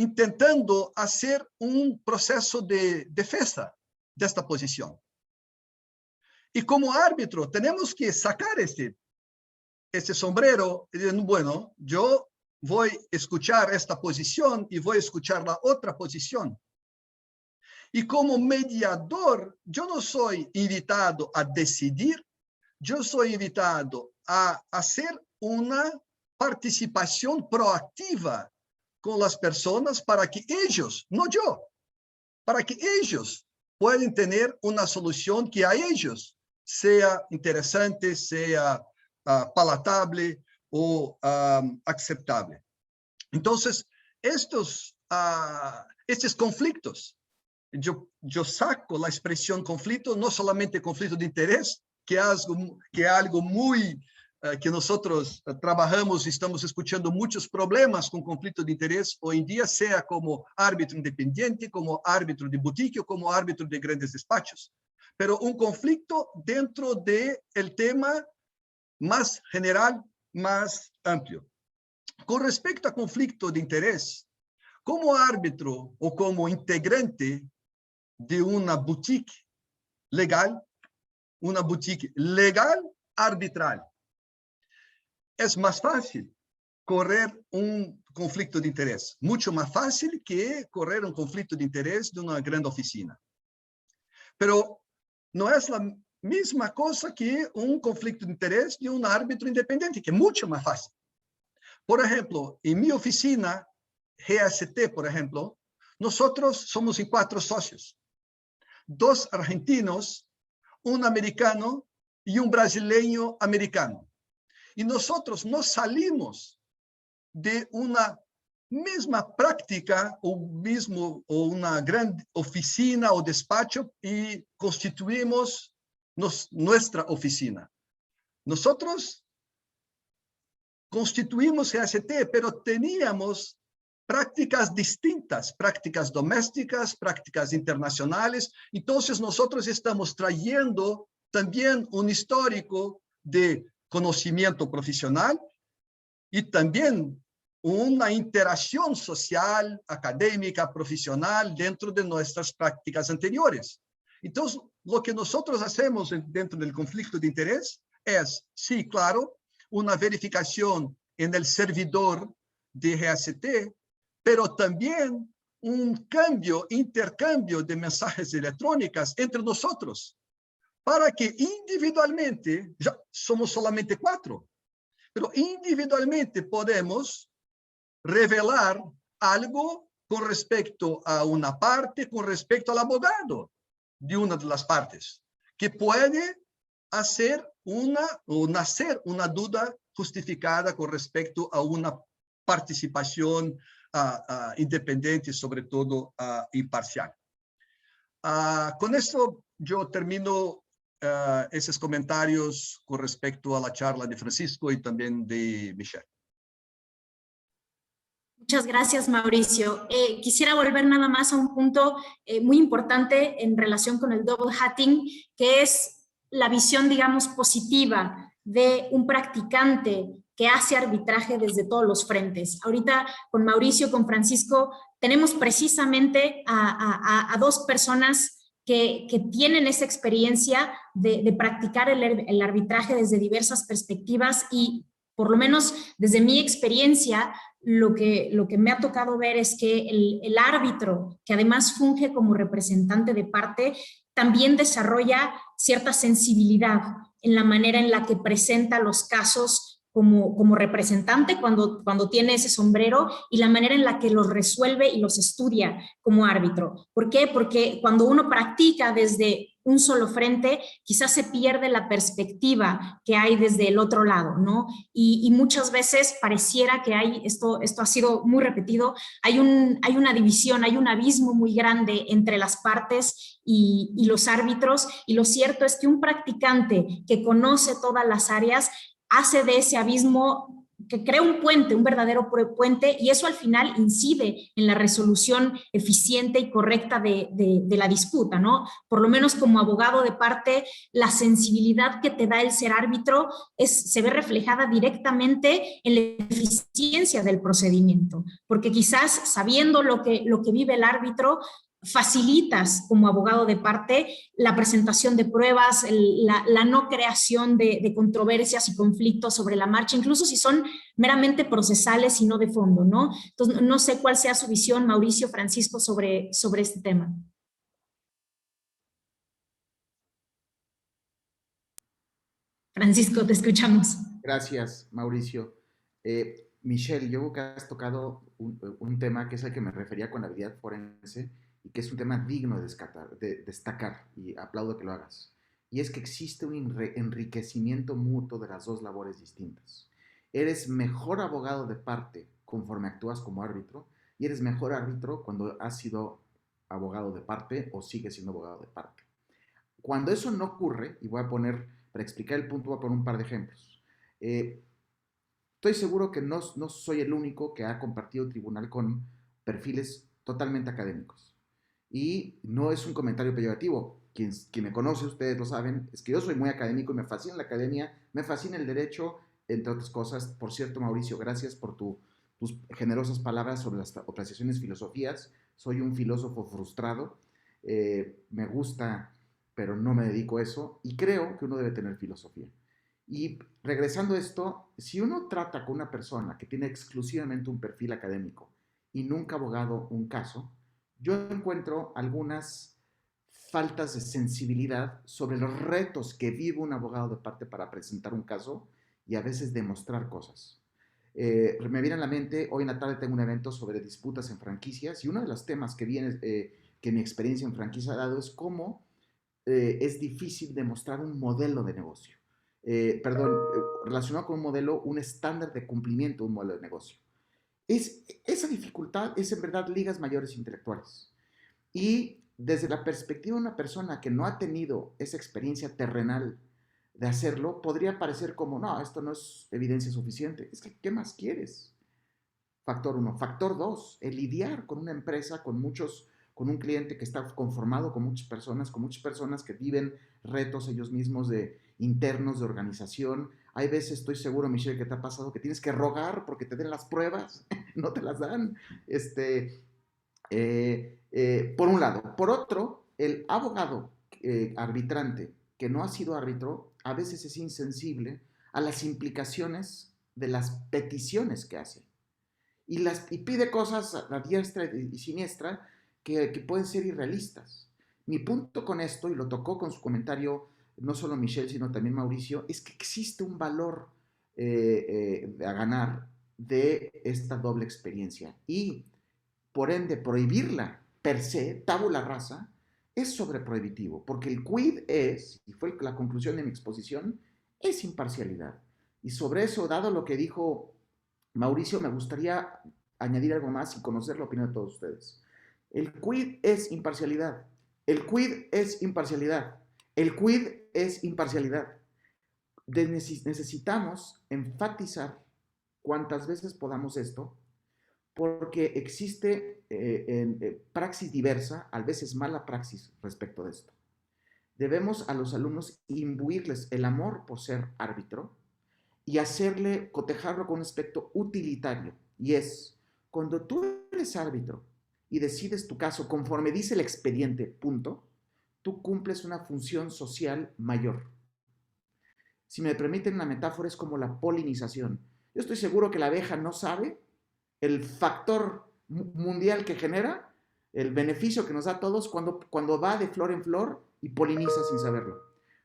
intentando hacer un proceso de defensa de esta posición. Y como árbitro tenemos que sacar este sombrero y decir, bueno, yo voy a escuchar esta posición y voy a escuchar la otra posición. Y como mediador, yo no soy invitado a decidir, yo soy invitado a hacer una participación proactiva con las personas para que ellos, no yo, para que ellos puedan tener una solución que a ellos sea interesante, sea palatable o aceptable. Entonces, estos conflictos, yo saco la expresión conflicto, no solamente conflicto de interés, que es algo muy que nosotros trabajamos y estamos escuchando muchos problemas con conflicto de interés hoy en día, sea como árbitro independiente, como árbitro de boutique o como árbitro de grandes despachos. Pero un conflicto dentro del tema más general, más amplio. Con respecto a conflicto de interés, como árbitro o como integrante de una boutique legal arbitral, es más fácil correr un conflicto de interés, mucho más fácil que correr un conflicto de interés de una gran oficina. Pero no es la misma cosa que un conflicto de interés de un árbitro independiente, que es mucho más fácil. Por ejemplo, en mi oficina, GST, por ejemplo, nosotros somos 4 socios. 2 argentinos, un americano y un brasileño americano. Y nosotros no salimos de una misma práctica o una gran oficina o despacho y constituimos nuestra oficina. Nosotros constituimos GST, pero teníamos prácticas distintas, prácticas domésticas, prácticas internacionales. Entonces nosotros estamos trayendo también un histórico de conocimiento profesional y también una interacción social, académica, profesional dentro de nuestras prácticas anteriores. Entonces, lo que nosotros hacemos dentro del conflicto de interés es, sí, claro, una verificación en el servidor de GST, pero también un intercambio de mensajes electrónicas entre nosotros, para que individualmente, ya somos solamente 4, pero individualmente podemos revelar algo con respecto a una parte, con respecto al abogado de una de las partes, que puede hacer o nacer una duda justificada con respecto a una participación independiente y sobre todo imparcial. Con esto yo termino esos comentarios con respecto a la charla de Francisco y también de Michelle.
Muchas gracias, Mauricio. Quisiera volver nada más a un punto muy importante en relación con el double hatting, que es la visión, digamos, positiva de un practicante que hace arbitraje desde todos los frentes. Ahorita con Mauricio, con Francisco, tenemos precisamente a dos personas que tienen esa experiencia de practicar el arbitraje desde diversas perspectivas y, por lo menos desde mi experiencia, lo que me ha tocado ver es que el árbitro, que además funge como representante de parte, también desarrolla cierta sensibilidad en la manera en la que presenta los casos como representante cuando tiene ese sombrero y la manera en la que los resuelve y los estudia como árbitro. ¿Por qué? Porque cuando uno practica desde un solo frente, quizás se pierde la perspectiva que hay desde el otro lado, ¿no? Y muchas veces pareciera que hay, esto ha sido muy repetido, hay una división, hay un abismo muy grande entre las partes y los árbitros, y lo cierto es que un practicante que conoce todas las áreas hace de ese abismo, que crea un puente, un verdadero puente, y eso al final incide en la resolución eficiente y correcta de la disputa, ¿no? Por lo menos como abogado de parte, la sensibilidad que te da el ser árbitro se ve reflejada directamente en la eficiencia del procedimiento, porque quizás sabiendo lo que vive el árbitro, facilitas como abogado de parte la presentación de pruebas, la no creación de controversias y conflictos sobre la marcha, incluso si son meramente procesales y no de fondo, ¿no? Entonces, no sé cuál sea su visión, Mauricio, Francisco, sobre este tema. Francisco, te escuchamos.
Gracias, Mauricio. Michelle, yo creo que has tocado un tema que es al que me refería con la habilidad forense y que es un tema digno de destacar, y aplaudo que lo hagas. Y es que existe un enriquecimiento mutuo de las dos labores distintas. Eres mejor abogado de parte conforme actúas como árbitro y eres mejor árbitro cuando has sido abogado de parte o sigues siendo abogado de parte. Cuando eso no ocurre, y voy a poner, para explicar el punto, voy a poner un par de ejemplos. Estoy seguro que no soy el único que ha compartido tribunal con perfiles totalmente académicos. Y no es un comentario peyorativo. Quien me conoce, ustedes lo saben, es que yo soy muy académico y me fascina la academia, me fascina el derecho, entre otras cosas. Por cierto, Mauricio, gracias por tus generosas palabras sobre las apreciaciones filosofías. Soy un filósofo frustrado. Me gusta, pero no me dedico a eso. Y creo que uno debe tener filosofía. Y regresando a esto, si uno trata con una persona que tiene exclusivamente un perfil académico y nunca ha abogado un caso, yo encuentro algunas faltas de sensibilidad sobre los retos que vive un abogado de parte para presentar un caso y a veces demostrar cosas. Me viene a la mente, hoy en la tarde tengo un evento sobre disputas en franquicias y uno de los temas que mi experiencia en franquicia ha dado es cómo es difícil demostrar un modelo de negocio. Relacionado con un modelo, un estándar de cumplimiento de un modelo de negocio. Esa dificultad es en verdad ligas mayores intelectuales. Y desde la perspectiva de una persona que no ha tenido esa experiencia terrenal de hacerlo, podría parecer como, no, esto no es evidencia suficiente. Es que, ¿qué más quieres? Factor 1. Factor 2, el lidiar con una empresa, con un cliente que está conformado con muchas personas que viven retos ellos mismos internos de organización. Hay veces, estoy seguro, Michelle, que te ha pasado que tienes que rogar porque te den las pruebas, no te las dan. Por un lado. Por otro, el abogado arbitrante que no ha sido árbitro a veces es insensible a las implicaciones de las peticiones que hace. Y pide cosas a diestra y siniestra que pueden ser irrealistas. Mi punto con esto, y lo tocó con su comentario no solo Michelle, sino también Mauricio, es que existe un valor a ganar de esta doble experiencia. Y por ende prohibirla per se, tabula rasa, es sobreprohibitivo, porque el quid es, y fue la conclusión de mi exposición, es imparcialidad. Y sobre eso, dado lo que dijo Mauricio, me gustaría añadir algo más y conocer la opinión de todos ustedes. El quid es imparcialidad. El quid es imparcialidad. El quid es imparcialidad. Necesitamos enfatizar cuantas veces podamos esto, porque existe praxis diversa, a veces mala praxis respecto de esto. Debemos a los alumnos imbuirles el amor por ser árbitro y cotejarlo con un aspecto utilitario, y es, cuando tú eres árbitro y decides tu caso conforme dice el expediente, punto, tú cumples una función social mayor. Si me permiten una metáfora, es como la polinización. Yo estoy seguro que la abeja no sabe el factor mundial que genera, el beneficio que nos da a todos cuando va de flor en flor y poliniza sin saberlo.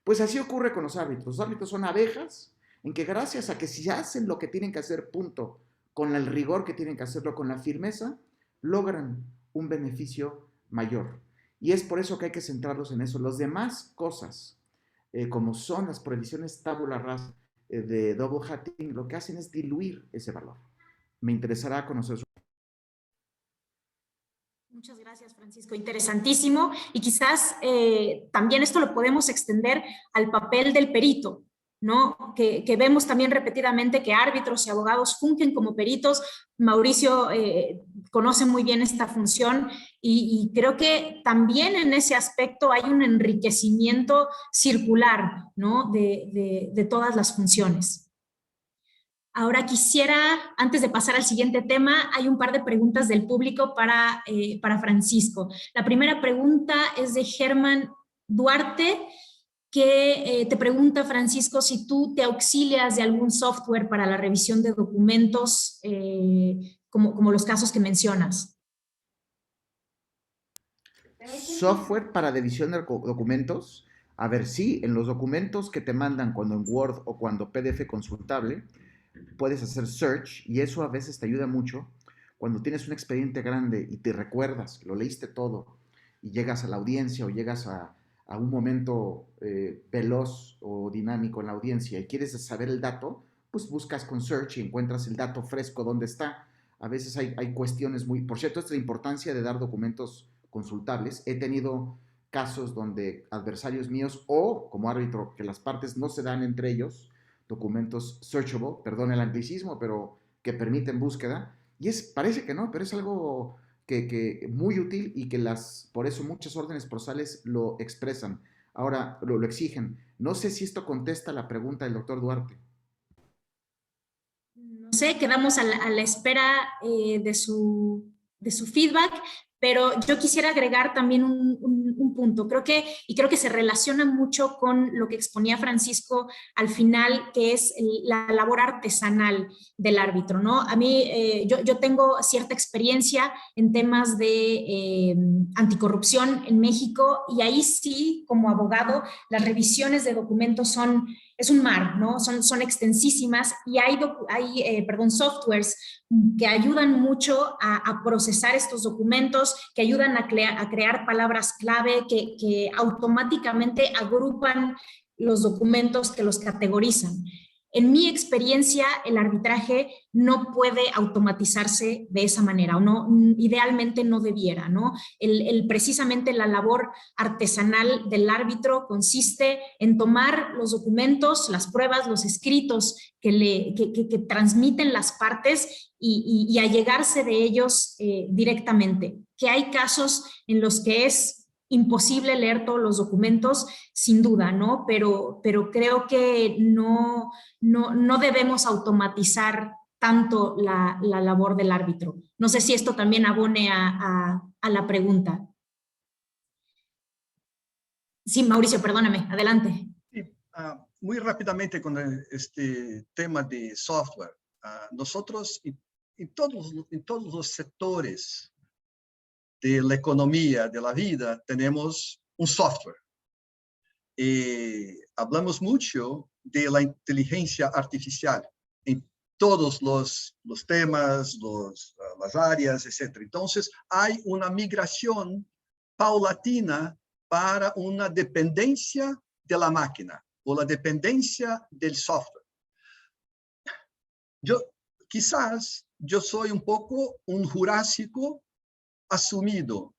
Pues así ocurre con los árbitros. Los árbitros son abejas en que gracias a que si hacen lo que tienen que hacer, punto, con el rigor que tienen que hacerlo, con la firmeza, logran un beneficio mayor. Y es por eso que hay que centrarlos en eso. Las demás cosas, como son las prohibiciones tabula rasa de double hatting, lo que hacen es diluir ese valor. Me interesará conocer su...
Muchas gracias, Francisco. Interesantísimo. Y quizás también esto lo podemos extender al papel del perito, ¿no? Que vemos también repetidamente que árbitros y abogados fungen como peritos. Mauricio conoce muy bien esta función y creo que también en ese aspecto hay un enriquecimiento circular, ¿no? de todas las funciones. Ahora quisiera, antes de pasar al siguiente tema, hay un par de preguntas del público para Francisco. La primera pregunta es de Germán Duarte, que te pregunta, Francisco, si tú te auxilias de algún software para la revisión de documentos, como los casos que mencionas.
Software para revisión de documentos. A ver, sí, en los documentos que te mandan cuando en Word o cuando PDF consultable, puedes hacer search y eso a veces te ayuda mucho cuando tienes un expediente grande y te recuerdas, lo leíste todo y llegas a la audiencia o llegas a un momento veloz o dinámico en la audiencia y quieres saber el dato, pues buscas con search y encuentras el dato fresco donde está. A veces hay cuestiones muy... Por cierto, esta es la importancia de dar documentos consultables. He tenido casos donde adversarios míos o como árbitro que las partes no se dan entre ellos, documentos searchable, perdón el anglicismo, pero que permiten búsqueda, y parece que no, pero es algo que muy útil y que por eso muchas órdenes procesales lo expresan, ahora lo exigen. No sé si esto contesta la pregunta del doctor Duarte.
No sé, quedamos a la espera de su feedback, pero yo quisiera agregar también un punto. Creo que se relaciona mucho con lo que exponía Francisco al final, que es la labor artesanal del árbitro, ¿no? A mí, yo tengo cierta experiencia en temas de anticorrupción en México y ahí sí, como abogado, las revisiones de documentos es un mar, ¿no? Son extensísimas y hay softwares que ayudan mucho a procesar estos documentos, que ayudan a crear palabras clave, que automáticamente agrupan los documentos, que los categorizan. En mi experiencia, el arbitraje no puede automatizarse de esa manera, o no, idealmente no debiera, ¿no? Precisamente la labor artesanal del árbitro consiste en tomar los documentos, las pruebas, los escritos que transmiten las partes y allegarse de ellos directamente. Que hay casos en los que es imposible leer todos los documentos, sin duda, ¿no? Pero creo que no debemos automatizar tanto la labor del árbitro. No sé si esto también abone a la pregunta. Sí, Mauricio, perdóname, adelante.
Sí, muy rápidamente con este tema de software. Nosotros, en todos los sectores de la economía, de la vida, tenemos un software. Hablamos mucho de la inteligencia artificial en todos los temas, las áreas, etc. Entonces, hay una migración paulatina para una dependencia de la máquina o la dependencia del software. Quizás yo soy un poco un jurásico asumido.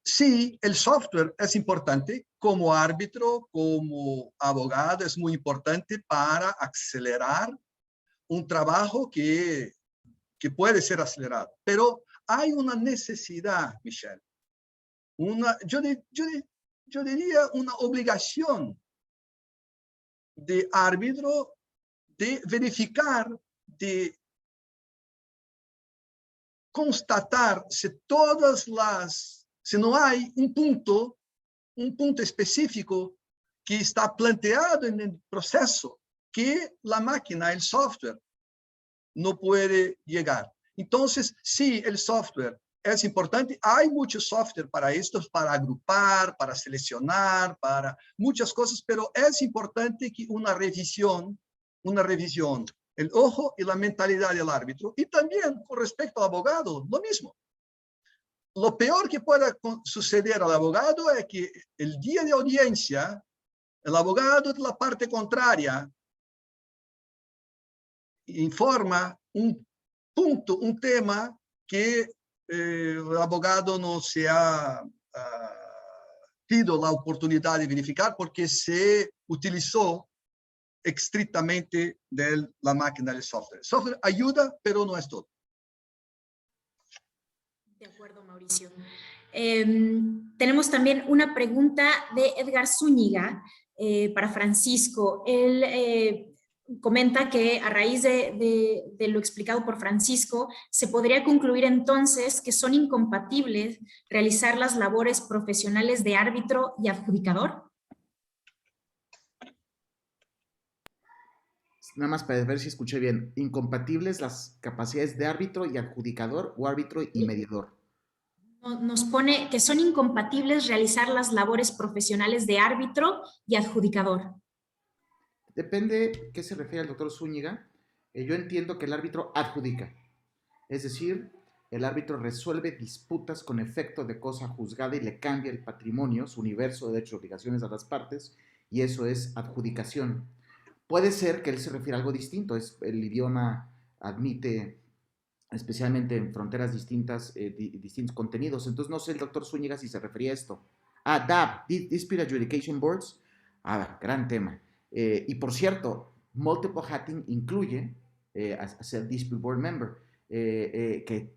Sí, el software es importante como árbitro, como abogado, es muy importante para acelerar un trabajo que puede ser acelerado. Pero hay una necesidad, Michelle, yo diría una obligación de árbitro de verificar, de constatar si no hay un punto específico que está planteado en el proceso que la máquina, el software, no puede llegar. Entonces, sí, el software es importante. Hay mucho software para esto, para agrupar, para seleccionar, para muchas cosas, pero es importante que una revisión, el ojo y la mentalidad del árbitro, y también con respecto al abogado, lo mismo. Lo peor que pueda suceder al abogado es que el día de audiencia, el abogado de la parte contraria informa un punto, un tema que el abogado no se ha tido la oportunidad de verificar porque se utilizó estrictamente de la máquina del software. El software ayuda, pero no es todo.
De acuerdo, Mauricio. Tenemos también una pregunta de Edgar Zúñiga para Francisco. Él comenta que a raíz de lo explicado por Francisco, se podría concluir entonces que son incompatibles realizar las labores profesionales de árbitro y adjudicador.
Nada más para ver si escuché bien. ¿Incompatibles las capacidades de árbitro y adjudicador o árbitro y mediador?
Nos pone que son incompatibles realizar las labores profesionales de árbitro y adjudicador.
Depende qué se refiere al doctor Zúñiga. Yo entiendo que el árbitro adjudica. Es decir, el árbitro resuelve disputas con efecto de cosa juzgada y le cambia el patrimonio, su universo de derechos y obligaciones a las partes, y eso es adjudicación. Puede ser que él se refiera a algo distinto. El idioma admite, especialmente en fronteras distintas, distintos contenidos. Entonces, no sé el doctor Zúñiga si se refería a esto. DAB, Dispute Adjudication Boards. Gran tema. Y por cierto, Multiple Hatting incluye ser Dispute Board Member, que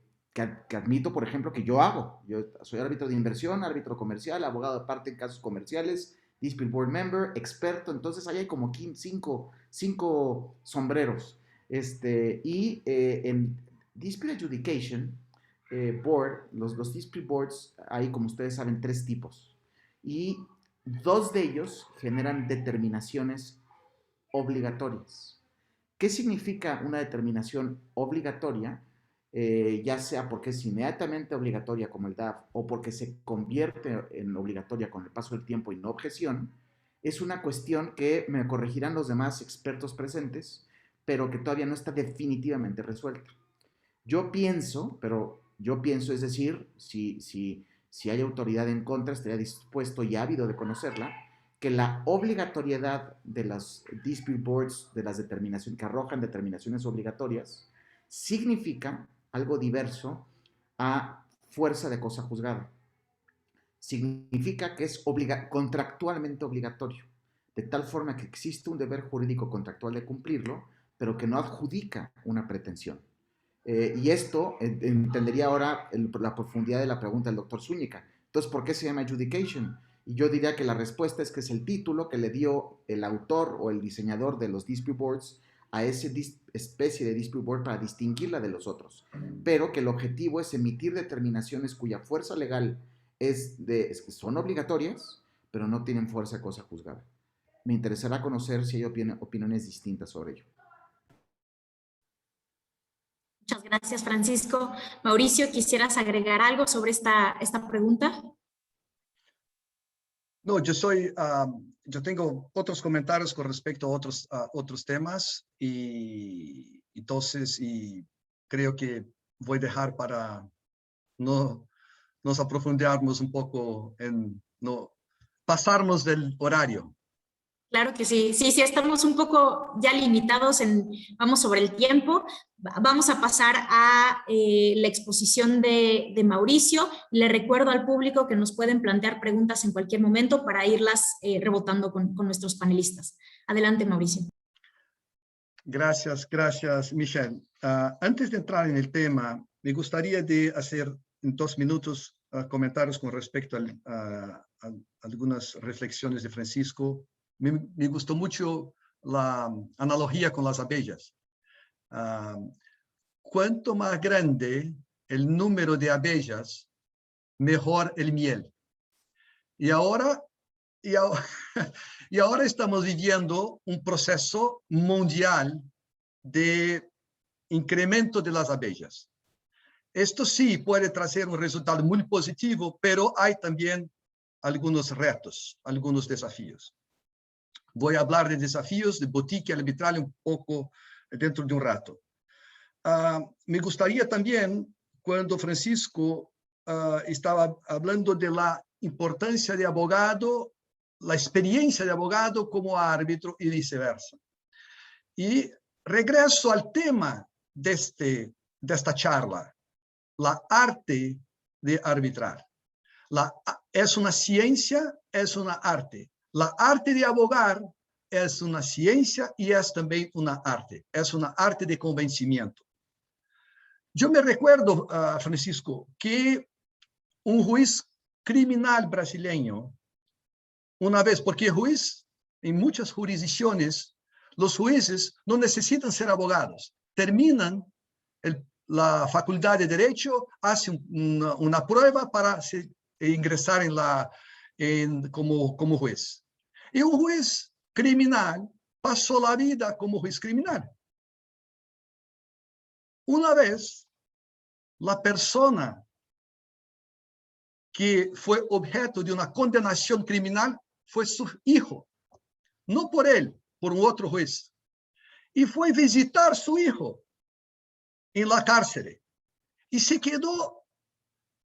admito, por ejemplo, que yo hago. Yo soy árbitro de inversión, árbitro comercial, abogado de parte en casos comerciales, Dispute Board Member, experto. Entonces ahí hay como cinco sombreros. En Dispute Adjudication Board, los Dispute Boards, hay, como ustedes saben, 3 tipos. Y 2 de ellos generan determinaciones obligatorias. ¿Qué significa una determinación obligatoria? Ya sea porque es inmediatamente obligatoria como el DAF o porque se convierte en obligatoria con el paso del tiempo y no objeción, es una cuestión que me corregirán los demás expertos presentes, pero que todavía no está definitivamente resuelta. Yo pienso, es decir, si hay autoridad en contra, estaría dispuesto y ávido de conocerla, que la obligatoriedad de las dispute boards, de las determinaciones que arrojan determinaciones obligatorias, significa algo diverso a fuerza de cosa juzgada. Significa que es contractualmente obligatorio, de tal forma que existe un deber jurídico contractual de cumplirlo, pero que no adjudica una pretensión. Y esto entendería ahora la profundidad de la pregunta del doctor Zúñiga. Entonces, ¿por qué se llama adjudication? Y yo diría que la respuesta es que es el título que le dio el autor o el diseñador de los dispute boards a esa especie de dispute board para distinguirla de los otros, pero que el objetivo es emitir determinaciones cuya fuerza legal es que son obligatorias, pero no tienen fuerza de cosa juzgada. Me interesará conocer si hay opiniones distintas sobre ello.
Muchas gracias, Francisco. Mauricio, ¿quisieras agregar algo sobre esta pregunta?
No, yo tengo otros comentarios con respecto a otros temas y entonces creo que voy a dejar para no nos aprofundarnos un poco en no pasarnos del horario.
Claro que sí, sí, estamos un poco ya limitados vamos sobre el tiempo. Vamos a pasar a la exposición de Mauricio. Le recuerdo al público que nos pueden plantear preguntas en cualquier momento para irlas rebotando con nuestros panelistas. Adelante, Mauricio.
Gracias, Michelle. Antes de entrar en el tema, me gustaría de hacer en 2 minutos comentarios con respecto a algunas reflexiones de Francisco. Me gustó mucho la analogía con las abejas. Cuanto más grande el número de abejas, mejor el miel. Y ahora estamos viviendo un proceso mundial de incremento de las abejas. Esto sí puede traer un resultado muy positivo, pero hay también algunos retos, algunos desafíos. Voy a hablar de desafíos de boutique arbitral un poco dentro de un rato. Me gustaría también, cuando Francisco estaba hablando de la importancia de abogado, la experiencia de abogado como árbitro y viceversa. Y regreso al tema de esta charla, la arte de arbitrar. Es una ciencia, es una arte. La arte de abogar es una ciencia y es también una arte. Es una arte de convencimiento. Yo me recuerdo, Francisco, que un juez criminal brasileño, una vez, porque juez, en muchas jurisdicciones, los jueces no necesitan ser abogados. Terminan la facultad de Derecho, hacen una prueba para ingresar como juez. Y un juez criminal pasó la vida como juez criminal. Una vez, la persona que fue objeto de una condenación criminal fue su hijo, no por él, por un otro juez. Y fue a visitar a su hijo en la cárcel y se quedó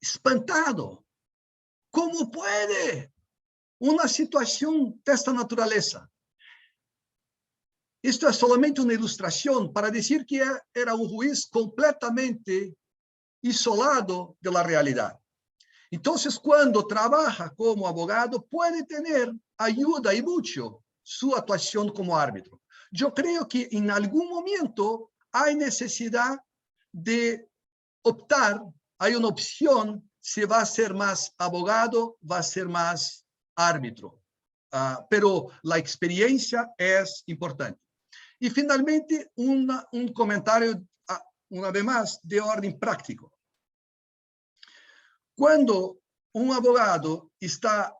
espantado. ¿Cómo puede una situación de esta naturaleza? Esto es solamente una ilustración para decir que era un juez completamente isolado de la realidad. Entonces, cuando trabaja como abogado, puede tener ayuda y mucho su actuación como árbitro. Yo creo que en algún momento hay necesidad de optar, hay una opción si va a ser más abogado, va a ser más árbitro. Pero la experiencia es importante. Y finalmente, un comentario, una vez más, de orden práctico. Cuando un abogado está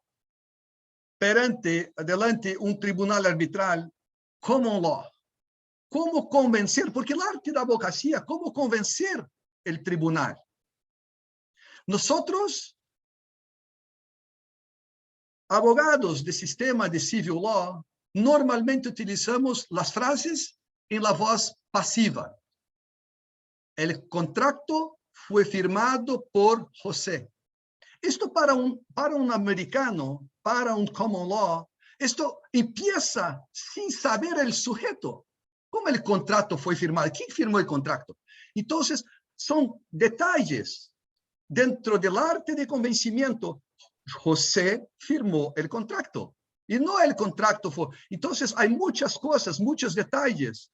delante un tribunal arbitral, common law, ¿cómo convencer? Porque el arte de la abogacía, ¿cómo convencer el tribunal? Nosotros, abogados del sistema de civil law, normalmente utilizamos las frases en la voz pasiva. El contrato fue firmado por José. Esto para un americano, para un common law, esto empieza sin saber el sujeto. ¿Cómo el contrato fue firmado? ¿Quién firmó el contrato? Entonces, son detalles dentro del arte de convencimiento. José firmó el contrato y no el contrato fue. Entonces, hay muchas cosas, muchos detalles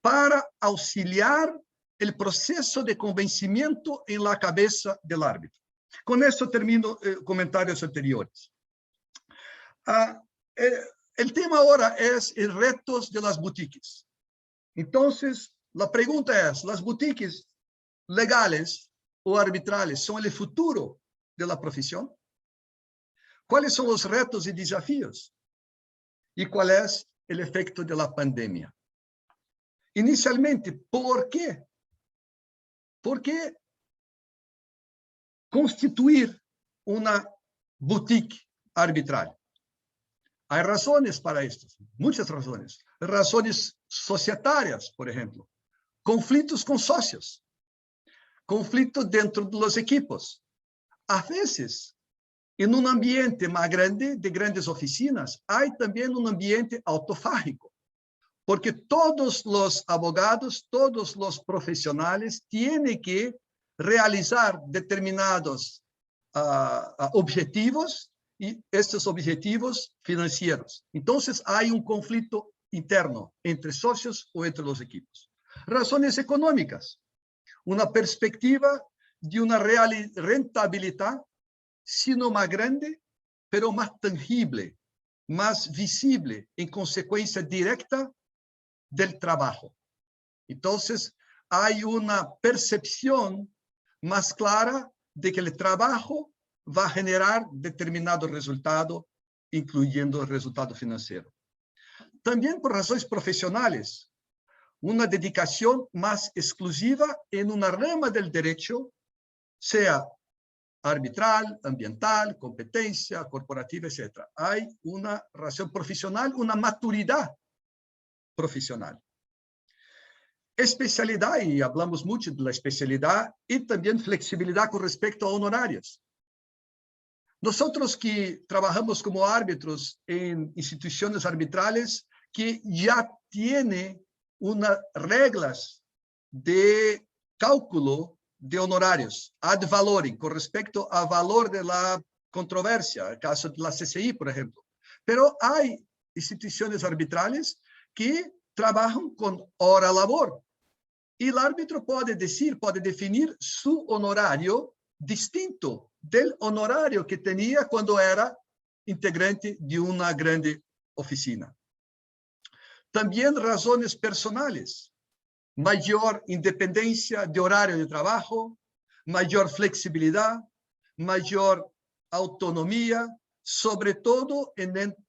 para auxiliar el proceso de convencimiento en la cabeza del árbitro. Con esto termino comentarios anteriores. El tema ahora es el retos de las boutiques. Entonces, la pregunta es, ¿las boutiques legales o arbitrales son el futuro de la profesión? ¿Cuáles son los retos y desafíos? ¿Y cuál es el efecto de la pandemia? Inicialmente, ¿por qué? ¿Por qué constituir una boutique arbitral? Hay razones para esto, muchas razones. Razones societarias, por ejemplo. Conflitos con socios. Conflitos dentro de los equipos. A veces, en un ambiente más grande, de grandes oficinas, hay también un ambiente autofágico. Porque todos los abogados, todos los profesionales tienen que realizar determinados objetivos y estos objetivos financieros. Entonces hay un conflicto interno entre socios o entre los equipos. Razones económicas. Una perspectiva de una rentabilidad, sino más grande, pero más tangible, más visible, en consecuencia directa del trabajo. Entonces, hay una percepción más clara de que el trabajo va a generar determinado resultado, incluyendo el resultado financiero. También por razones profesionales, una dedicación más exclusiva en una rama del derecho, sea arbitral, ambiental, competencia, corporativa, etc. Hay una razón profesional, una maturidad profesional. Especialidad, y hablamos mucho de la especialidad, y también flexibilidad con respecto a honorarios. Nosotros que trabajamos como árbitros en instituciones arbitrales que ya tienen unas reglas de cálculo de honorarios, ad valorem, con respecto al valor de la controversia, el caso de la CCI, por ejemplo. Pero hay instituciones arbitrales que trabajan con hora labor. Y el árbitro puede decir, puede definir su honorario distinto del honorario que tenía cuando era integrante de una grande oficina. También razones personales, mayor independencia de horario de trabajo, mayor flexibilidad, mayor autonomía, sobre todo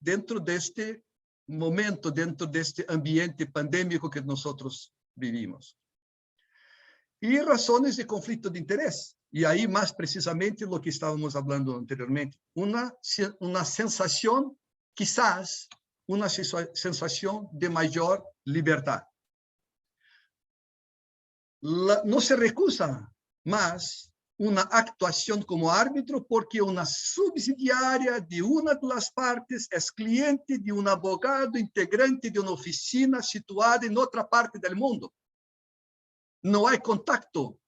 dentro de este momento, dentro de este ambiente pandémico que nosotros vivimos. Y razones de conflicto de interés. Y ahí más precisamente lo que estábamos hablando anteriormente. Una sensación, quizás, una sensación de mayor libertad. No se recusa más una actuación como árbitro porque una subsidiaria de una de las partes es cliente de un abogado integrante de una oficina situada en otra parte del mundo. No hay contacto,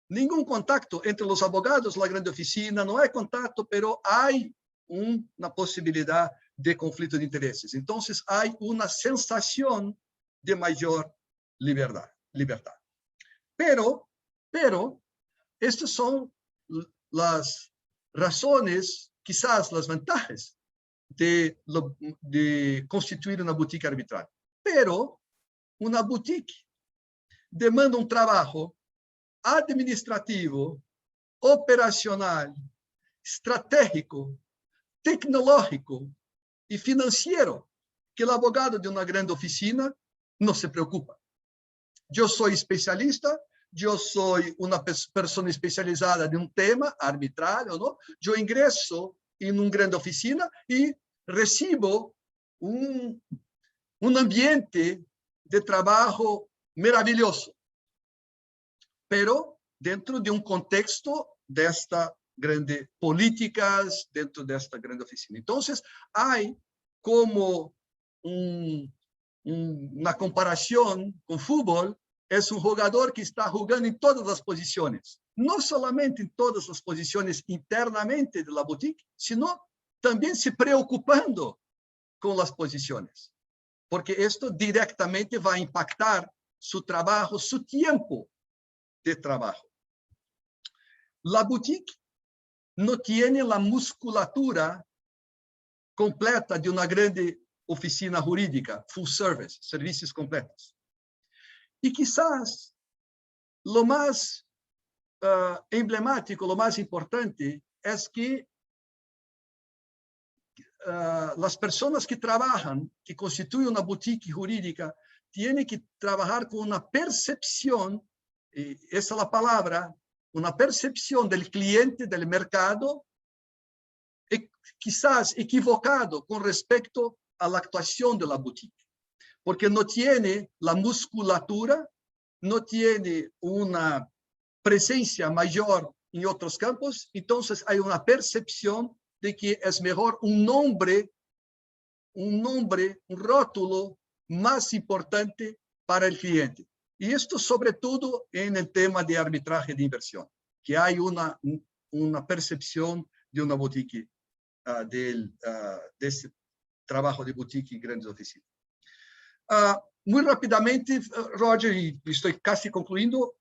ningún contacto entre los abogados, la grande oficina, no hay contacto, pero hay una posibilidad de conflicto de intereses. Entonces hay una sensación de mayor libertad. Pero, estas son las razones, quizás las ventajas de constituir una boutique arbitral. Pero una boutique demanda un trabajo administrativo, operacional, estratégico, tecnológico y financiero que el abogado de una grande oficina no se preocupa. Yo soy especialista, yo soy una persona especializada en un tema arbitral o no, yo ingreso en una grande oficina y recibo un ambiente de trabajo maravilloso, pero dentro de un contexto de esta grande políticas, dentro de esta grande oficina. Entonces, hay como una comparación con fútbol, es un jugador que está jugando en todas las posiciones, no solamente en todas las posiciones internamente de la boutique, sino también se preocupando con las posiciones, porque esto directamente va a impactar su trabajo, su tiempo de trabajo. La boutique no tiene la musculatura completa de una grande oficina jurídica, full service, servicios completos. Y quizás lo más emblemático, lo más importante es que las personas que trabajan, que constituyen una boutique jurídica, tienen que trabajar con una percepción, esa es la palabra, una percepción del cliente, del mercado, quizás equivocado con respecto a la actuación de la boutique, porque no tiene la musculatura, no tiene una presencia mayor en otros campos, entonces hay una percepción de que es mejor un nombre, un rótulo más importante para el cliente. Y esto sobre todo en el tema de arbitraje de inversión, que hay una percepción de una boutique, de ese trabajo de boutique y grandes oficinas. Muy rápidamente, Roger, y estoy casi concluyendo,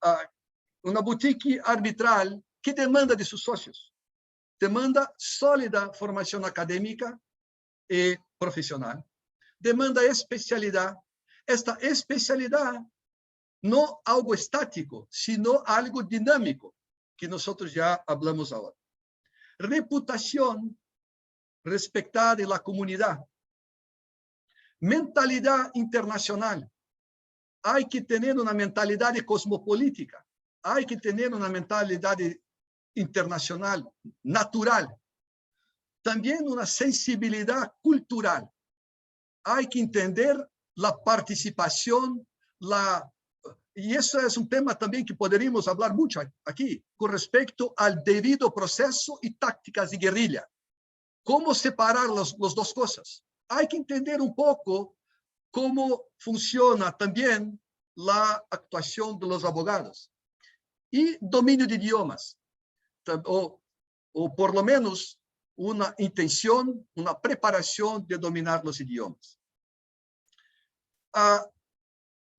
una boutique arbitral que demanda de sus socios, demanda sólida formación académica y profesional, demanda especialidad. Esta especialidad no algo estático, sino algo dinámico, que nosotros ya hablamos ahora. Reputación respetada en la comunidad. Mentalidad internacional. Hay que tener una mentalidad cosmopolítica. Hay que tener una mentalidad internacional, natural. También una sensibilidad cultural. Hay que entender la participación, y eso es un tema también que podríamos hablar mucho aquí, con respecto al debido proceso y tácticas de guerrilla. ¿Cómo separar las dos cosas? Hay que entender un poco cómo funciona también la actuación de los abogados. Y dominio de idiomas, o por lo menos una intención, una preparación de dominar los idiomas.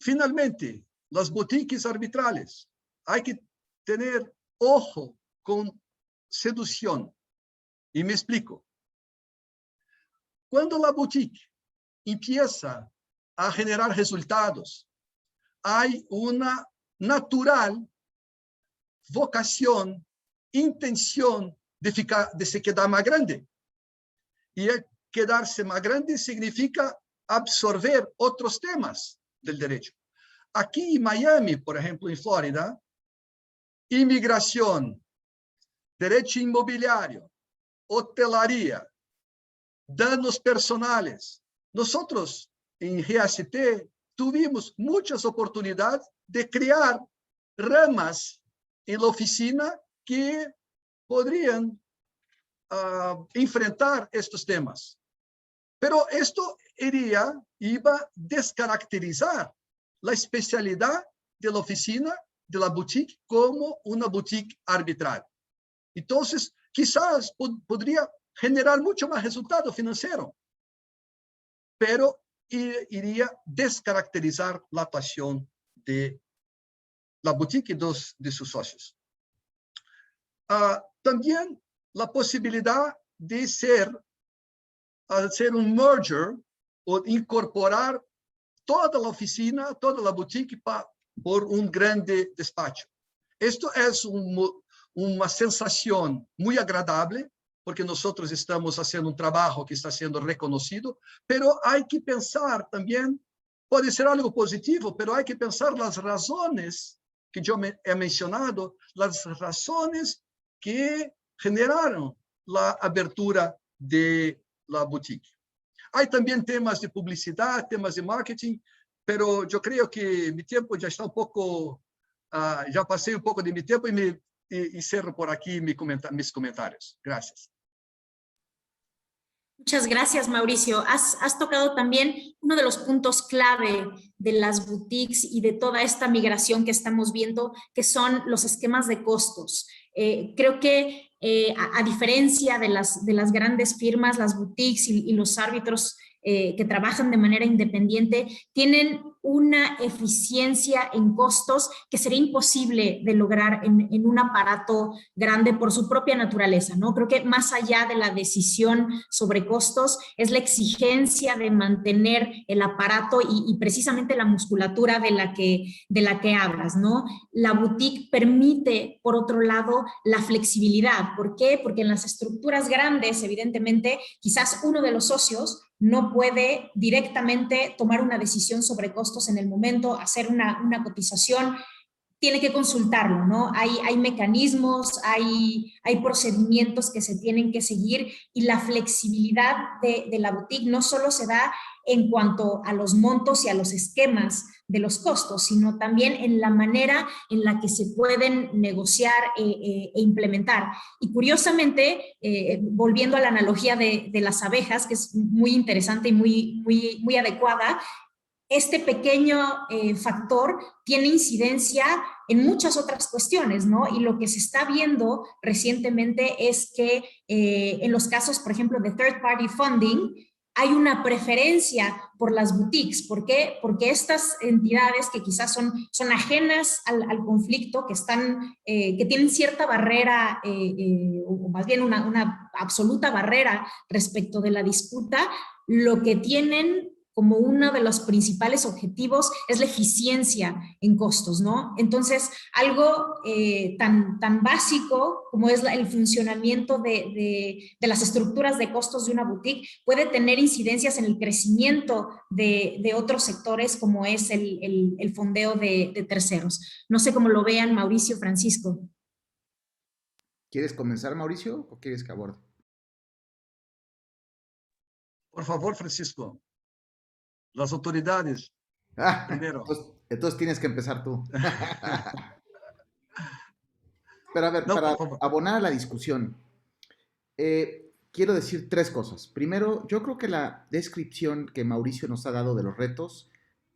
Finalmente, las boutiques arbitrales. Hay que tener ojo con seducción. Y me explico. Cuando la boutique empieza a generar resultados, hay una natural vocación, intención de se quedar más grande. Y quedarse más grande significa absorber otros temas del derecho. Aquí en Miami, por ejemplo, en Florida, inmigración, derecho inmobiliario, hotelería, danos personales. Nosotros en GACT tuvimos muchas oportunidades de crear ramas en la oficina que podrían enfrentar estos temas. Pero esto iba a descaracterizar la especialidad de la oficina, de la boutique, como una boutique arbitral. Entonces, quizás podría generar mucho más resultado financiero, pero iría a descaracterizar la actuación de la boutique y de sus socios. También la posibilidad de hacer un merger o incorporar toda la oficina, toda la boutique por un grande despacho. Esto es una sensación muy agradable, porque nosotros estamos haciendo un trabajo que está siendo reconocido, pero hay que pensar también, puede ser algo positivo, pero hay que pensar las razones que yo he mencionado, las razones que generaron la abertura de la boutique. Hay también temas de publicidad, temas de marketing, pero yo creo que mi tiempo ya está un poco, ya pasé un poco de mi tiempo y cierro por aquí mis comentarios. Gracias.
Muchas gracias, Mauricio. Has tocado también uno de los puntos clave de las boutiques y de toda esta migración que estamos viendo, que son los esquemas de costos. Creo que a diferencia de las grandes firmas, las boutiques y los árbitros que trabajan de manera independiente tienen una eficiencia en costos que sería imposible de lograr en un aparato grande por su propia naturaleza, ¿no? Creo que más allá de la decisión sobre costos es la exigencia de mantener el aparato y precisamente la musculatura de la que hablas, ¿no? La boutique permite, por otro lado, la flexibilidad. ¿Por qué? Porque en las estructuras grandes, evidentemente, quizás uno de los socios no puede directamente tomar una decisión sobre costos en el momento, hacer una cotización. tiene que consultarlo, ¿no? Hay mecanismos, hay procedimientos que se tienen que seguir y la flexibilidad de la boutique no solo se da en cuanto a los montos y a los esquemas de los costos, sino también en la manera en la que se pueden negociar e implementar. Y curiosamente, volviendo a la analogía de las abejas, que es muy interesante y muy adecuada, este pequeño factor tiene incidencia en muchas otras cuestiones, ¿no? Y lo que se está viendo recientemente es que en los casos, por ejemplo, de third party funding, hay una preferencia por las boutiques. ¿Por qué? Porque estas entidades que quizás son ajenas al conflicto, que tienen cierta barrera, o más bien una absoluta barrera respecto de la disputa, lo que tienen como uno de los principales objetivos es la eficiencia en costos, ¿no? Entonces, algo tan básico como es el funcionamiento de las estructuras de costos de una boutique puede tener incidencias en el crecimiento de otros sectores como es el fondeo de terceros. No sé cómo lo vean Mauricio, Francisco.
¿Quieres comenzar, Mauricio, o quieres que aborde?
Por favor, Francisco, las autoridades primero.
Entonces tienes que empezar tú. Pero a ver,
No,
para
por favor.
abonar a la discusión, quiero decir tres cosas. Primero, yo creo que la descripción que Mauricio nos ha dado de los retos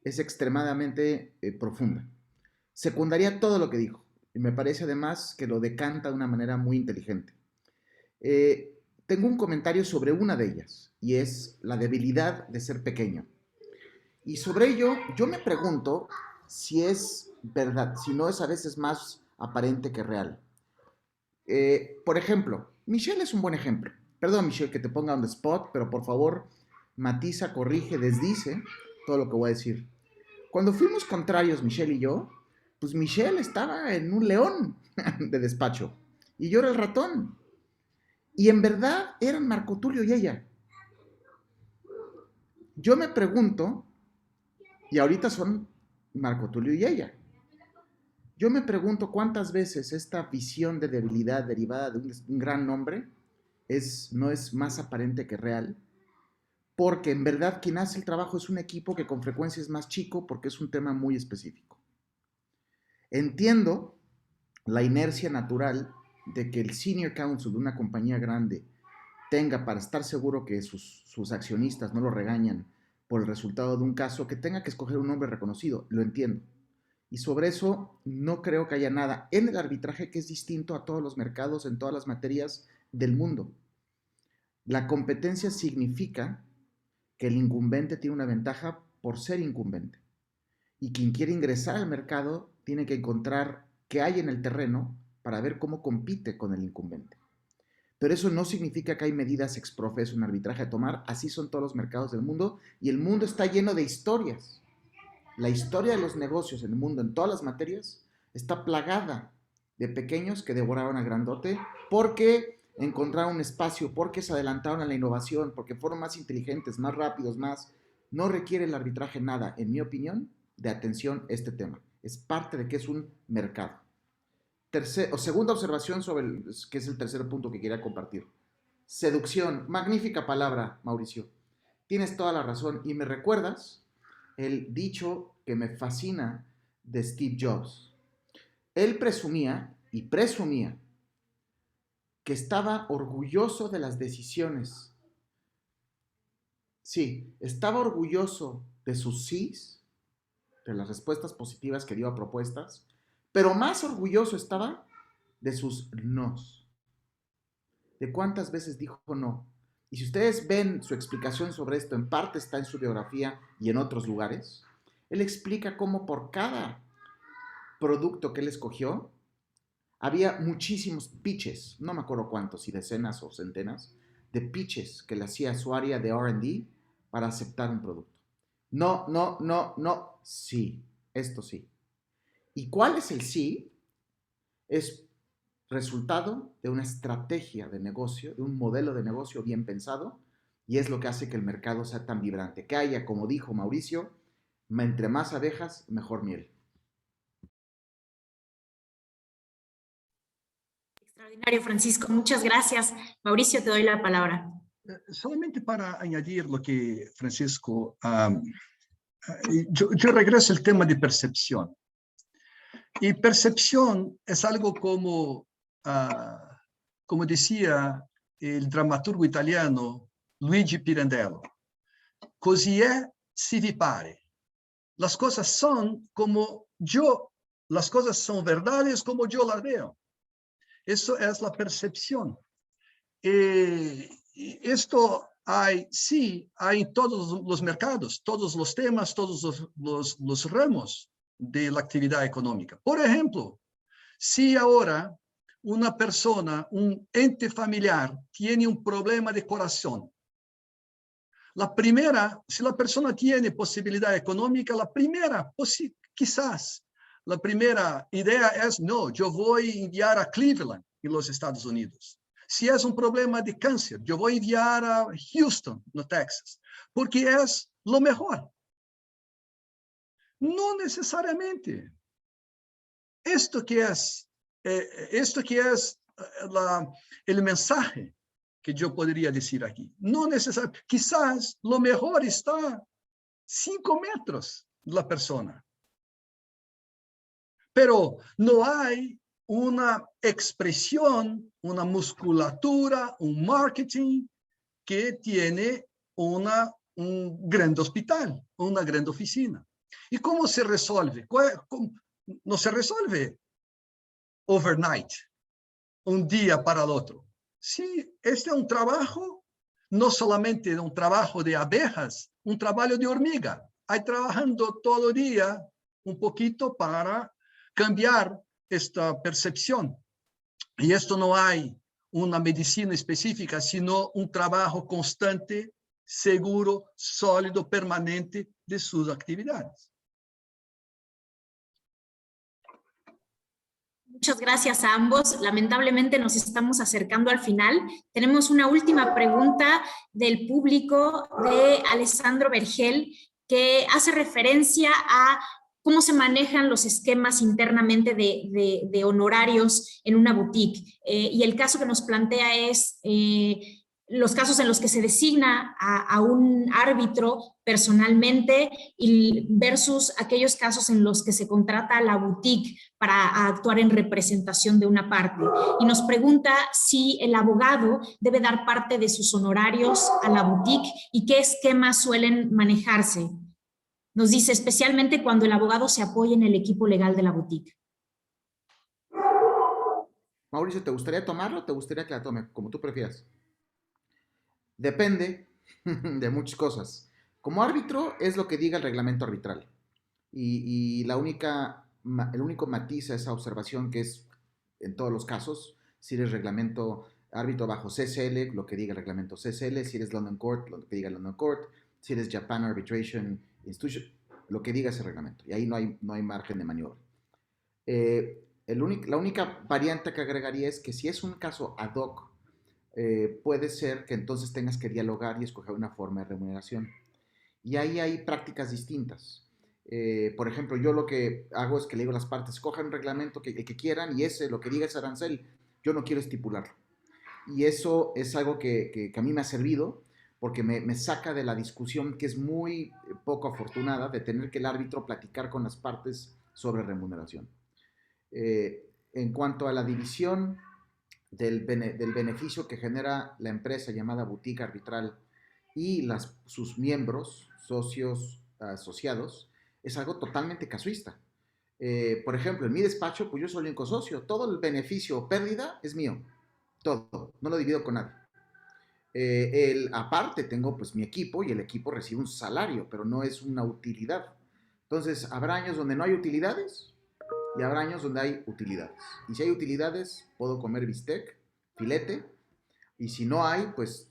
es extremadamente profunda. Secundaría todo lo que dijo. Y me parece además que lo decanta de una manera muy inteligente. Tengo un comentario sobre una de ellas, y es la debilidad de ser pequeño. Y sobre ello, yo me pregunto si es verdad, si no es a veces más aparente que real. Por ejemplo, Michelle es un buen ejemplo. Perdón, Michelle, que te ponga on the spot, pero por favor, matiza, corrige, desdice todo lo que voy a decir. Cuando fuimos contrarios, Michelle y yo, pues Michelle estaba en un león de despacho y yo era el ratón. Y en verdad eran Marco Tulio y ella. Yo me pregunto, y ahorita son Marco Tulio y ella. Yo me pregunto cuántas veces esta visión de debilidad derivada de un gran nombre no es más aparente que real, porque en verdad quien hace el trabajo es un equipo que con frecuencia es más chico porque es un tema muy específico. Entiendo la inercia natural de que el senior counsel de una compañía grande tenga, para estar seguro que sus accionistas no lo regañan por el resultado de un caso, que tenga que escoger un nombre reconocido, lo entiendo. Y sobre eso no creo que haya nada en el arbitraje que es distinto a todos los mercados en todas las materias del mundo. La competencia significa que el incumbente tiene una ventaja por ser incumbente. Y quien quiere ingresar al mercado tiene que encontrar qué hay en el terreno para ver cómo compite con el incumbente. Pero eso no significa que hay medidas ex profeso en arbitraje a tomar. Así son todos los mercados del mundo y el mundo está lleno de historias. La historia de los negocios en el mundo, en todas las materias, está plagada de pequeños que devoraron al grandote porque encontraron un espacio, porque se adelantaron a la innovación, porque fueron más inteligentes, más rápidos, más... No requiere el arbitraje nada, en mi opinión, de atención a este tema. Es parte de que es un mercado. Segunda observación sobre que es el tercer punto que quería compartir. Seducción. Magnífica palabra, Mauricio. Tienes toda la razón y me recuerdas el dicho que me fascina de Steve Jobs. Él presumía que estaba orgulloso de las decisiones. Sí, estaba orgulloso de sus sís, de las respuestas positivas que dio a propuestas, pero más orgulloso estaba de sus nos. De cuántas veces dijo no. Y si ustedes ven su explicación sobre esto, en parte está en su biografía y en otros lugares, él explica cómo por cada producto que él escogió, había muchísimos pitches, no me acuerdo cuántos, si decenas o centenas, de pitches que le hacía a su área de R&D para aceptar un producto. No, no, no, no, sí, esto sí. ¿Y cuál es el sí? Es resultado de una estrategia de negocio, de un modelo de negocio bien pensado, y es lo que hace que el mercado sea tan vibrante, que haya, como dijo Mauricio, entre más abejas, mejor miel.
Extraordinario, Francisco. Muchas gracias. Mauricio, te doy la palabra.
Solamente para añadir lo que Francisco, yo regreso al tema de percepción. Y percepción es algo como, como decía el dramaturgo italiano Luigi Pirandello, così è, si vi pare. Las cosas son como yo, las cosas son verdades como yo las veo. Eso es la percepción. Esto hay, sí, hay en todos los mercados, todos los temas, todos los ramos de la actividad económica. Por ejemplo, si ahora una persona, un ente familiar, tiene un problema de corazón, si la persona tiene posibilidad económica, quizás la primera idea es, no, yo voy a enviar a Cleveland, en los Estados Unidos. Si es un problema de cáncer, yo voy a enviar a Houston, no Texas, porque es lo mejor. No necesariamente. Esto que es el mensaje que yo podría decir aquí. No necesariamente. Quizás lo mejor está 5 metros de la persona. Pero no hay una expresión, una musculatura, un marketing que tiene un gran hospital, una gran oficina. ¿Y cómo se resuelve? No se resuelve overnight, un día para el otro. Sí, este es un trabajo, no solamente un trabajo de abejas, un trabajo de hormiga. Hay trabajando todo el día un poquito para cambiar esta percepción. Y esto no hay una medicina específica, sino un trabajo constante, seguro, sólido, permanente de sus actividades.
Muchas gracias a ambos. Lamentablemente nos estamos acercando al final. Tenemos una última pregunta del público de Alessandro Vergel, que hace referencia a cómo se manejan los esquemas internamente de honorarios en una boutique. Y el caso que nos plantea es los casos en los que se designa a un árbitro personalmente y versus aquellos casos en los que se contrata a la boutique para actuar en representación de una parte. Y nos pregunta si el abogado debe dar parte de sus honorarios a la boutique y qué esquemas suelen manejarse. Nos dice especialmente cuando el abogado se apoya en el equipo legal de la boutique.
Mauricio, ¿te gustaría tomarlo o te gustaría que la tome? Como tú prefieras. Depende de muchas cosas. Como árbitro es lo que diga el reglamento arbitral. Y el único matiz a esa observación que es en todos los casos, si eres reglamento árbitro bajo CCL, lo que diga el reglamento CCL, si eres London Court, lo que diga el London Court, si eres Japan Arbitration Institution, lo que diga ese reglamento. Y ahí no hay margen de maniobra. La única variante que agregaría es que si es un caso ad hoc, puede ser que entonces tengas que dialogar y escoger una forma de remuneración. Y ahí hay prácticas distintas. Por ejemplo, yo lo que hago es que le digo a las partes, cojan un reglamento que quieran y lo que diga ese arancel, yo no quiero estipularlo. Y eso es algo que a mí me ha servido porque me saca de la discusión que es muy poco afortunada de tener que el árbitro platicar con las partes sobre remuneración. En cuanto a la división del beneficio que genera la empresa llamada boutique arbitral y sus miembros, socios, asociados, es algo totalmente casuista. Por ejemplo, en mi despacho, pues yo soy el único socio. Todo el beneficio o pérdida es mío. Todo. No lo divido con nadie. Aparte tengo pues mi equipo y el equipo recibe un salario, pero no es una utilidad. Entonces, habrá años donde no hay utilidades y habrá años donde hay utilidades. Y si hay utilidades, puedo comer bistec, filete, y si no hay, pues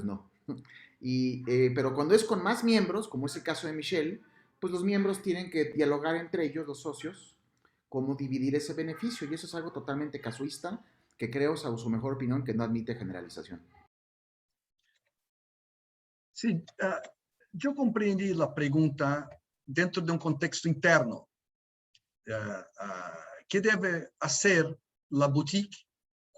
no. Pero cuando es con más miembros, como es el caso de Michelle, pues los miembros tienen que dialogar entre ellos, los socios, cómo dividir ese beneficio, y eso es algo totalmente casuista, que creo, a su mejor opinión, que no admite generalización.
Sí, yo comprendí la pregunta dentro de un contexto interno. ¿Qué debe hacer la boutique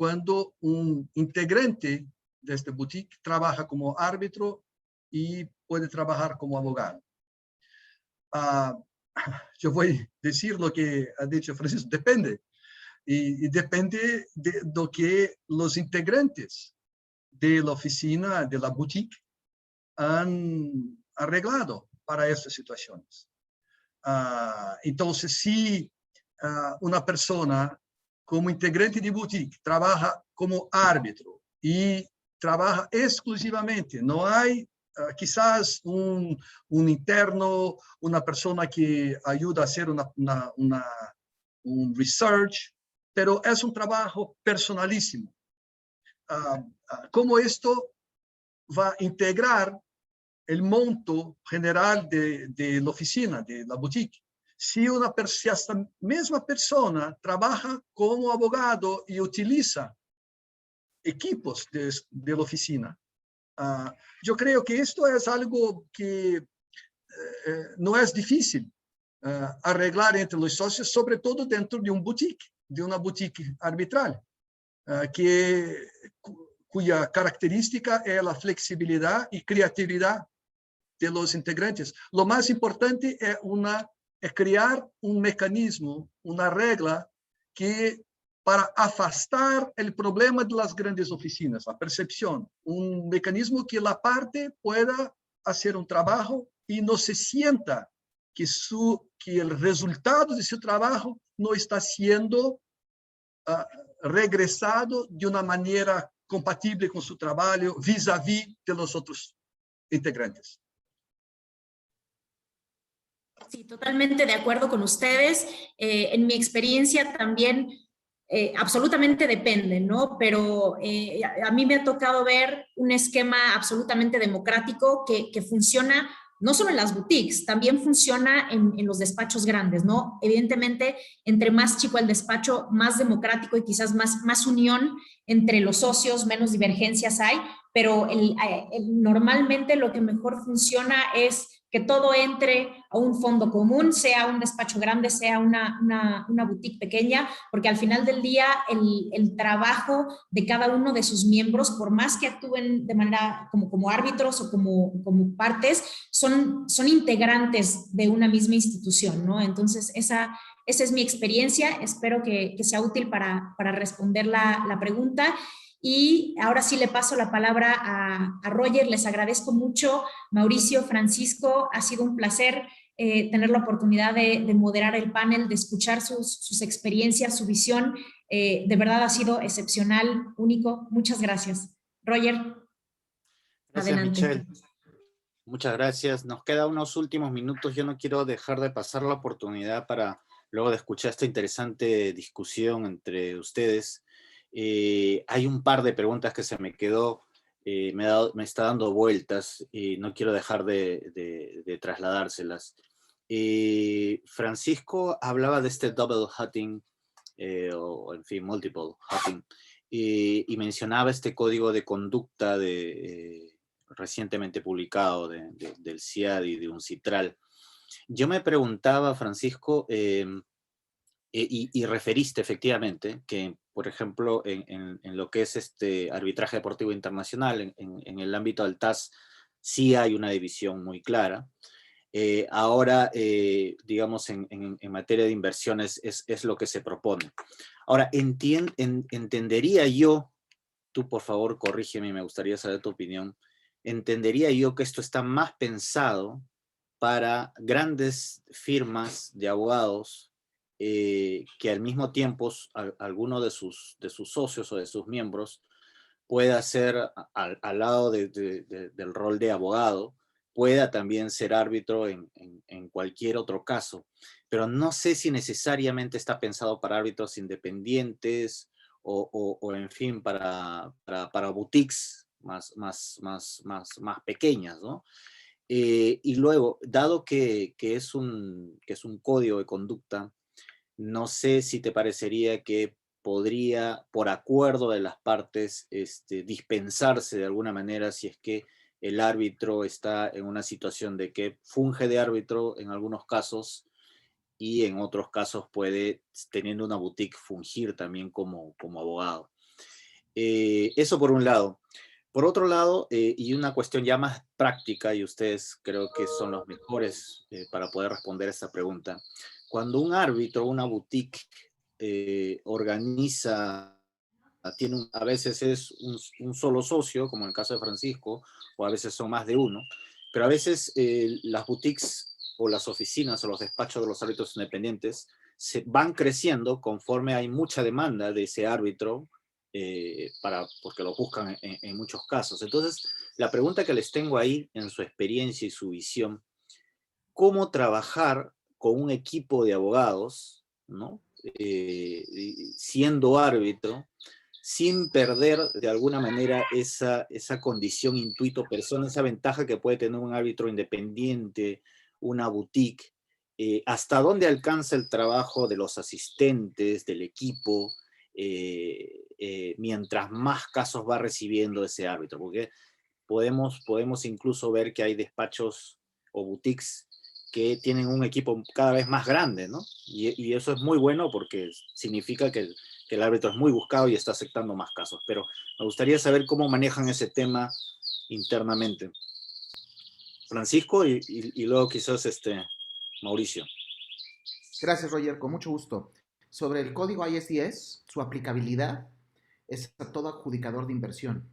cuando un integrante de este boutique trabaja como árbitro y puede trabajar como abogado. Yo voy a decir lo que ha dicho Francisco, depende. Y depende de lo que los integrantes de la oficina, de la boutique, han arreglado para estas situaciones. Entonces, si una persona como integrante de boutique trabaja como árbitro y trabaja exclusivamente, no hay quizás un interno, una persona que ayuda a hacer un research, pero es un trabajo personalísimo. ¿Cómo esto va a integrar el monto general de la oficina, de la boutique? Si esta misma persona trabaja como abogado y utiliza equipos de la oficina, yo creo que esto es algo que no es difícil arreglar entre los socios, sobre todo dentro de un boutique, de una boutique arbitral, cuya característica es la flexibilidad y creatividad de los integrantes. Lo más importante es crear un mecanismo, una regla que para afastar el problema de las grandes oficinas, la percepción, un mecanismo que la parte pueda hacer un trabajo y no se sienta que el resultado de su trabajo no está siendo regresado de una manera compatible con su trabajo vis-a-vis de los otros integrantes.
Sí, totalmente de acuerdo con ustedes. En mi experiencia también absolutamente depende, ¿no? Pero a mí me ha tocado ver un esquema absolutamente democrático que funciona no solo en las boutiques, también funciona en los despachos grandes, ¿no? Evidentemente, entre más chico el despacho, más democrático y quizás más unión entre los socios, menos divergencias hay, pero normalmente lo que mejor funciona es que todo entre a un fondo común, sea un despacho grande, sea una boutique pequeña, porque al final del día el trabajo de cada uno de sus miembros, por más que actúen de manera como árbitros o como partes, son integrantes de una misma institución, ¿no? Entonces, esa es mi experiencia. Espero que sea útil para responder la pregunta. Y ahora sí le paso la palabra a Roger. Les agradezco mucho, Mauricio, Francisco. Ha sido un placer tener la oportunidad de moderar el panel, de escuchar sus experiencias, su visión. De verdad ha sido excepcional, único. Muchas gracias. Roger,
gracias,
adelante.
Michelle. Muchas gracias. Nos quedan unos últimos minutos. Yo no quiero dejar de pasar la oportunidad para, luego de escuchar esta interesante discusión entre ustedes, hay un par de preguntas que se me quedó, me está dando vueltas y no quiero dejar de trasladárselas. Francisco hablaba de este double hatting, o en fin, multiple hatting, y mencionaba este código de conducta recientemente publicado del CIAD y de UNCITRAL. Yo me preguntaba, Francisco, y referiste efectivamente que, por ejemplo, en lo que es este arbitraje deportivo internacional, en el ámbito del TAS, sí hay una división muy clara. Ahora, digamos, en materia de inversiones es lo que se propone. Ahora, entendería yo, tú por favor corrígeme, me gustaría saber tu opinión, entendería yo que esto está más pensado para grandes firmas de abogados que al mismo tiempo alguno de sus socios o de sus miembros pueda ser, al lado del rol de abogado, pueda también ser árbitro en cualquier otro caso. Pero no sé si necesariamente está pensado para árbitros independientes o en fin, para boutiques más pequeñas, ¿no? Y luego, dado que es un código de conducta, no sé si te parecería que podría, por acuerdo de las partes, dispensarse de alguna manera si es que el árbitro está en una situación de que funge de árbitro en algunos casos y en otros casos puede, teniendo una boutique, fungir también como abogado. Eso por un lado. Por otro lado, y una cuestión ya más práctica, y ustedes creo que son los mejores para poder responder a esta pregunta. Cuando un árbitro, una boutique, organiza, a veces es un solo socio, como en el caso de Francisco, o a veces son más de uno, pero a veces las boutiques o las oficinas o los despachos de los árbitros independientes se van creciendo conforme hay mucha demanda de ese árbitro, porque lo buscan en muchos casos. Entonces, la pregunta que les tengo ahí, en su experiencia y su visión, ¿cómo trabajar con un equipo de abogados, ¿no? Siendo árbitro, sin perder de alguna manera esa condición intuito persona, esa ventaja que puede tener un árbitro independiente, una boutique, hasta dónde alcanza el trabajo de los asistentes, del equipo, mientras más casos va recibiendo ese árbitro, porque podemos incluso ver que hay despachos o boutiques que tienen un equipo cada vez más grande, ¿no? Y eso es muy bueno porque significa que el árbitro es muy buscado y está aceptando más casos. Pero me gustaría saber cómo manejan ese tema internamente. Francisco y luego quizás Mauricio.
Gracias, Roger, con mucho gusto. Sobre el código ISDS, su aplicabilidad es a todo adjudicador de inversión.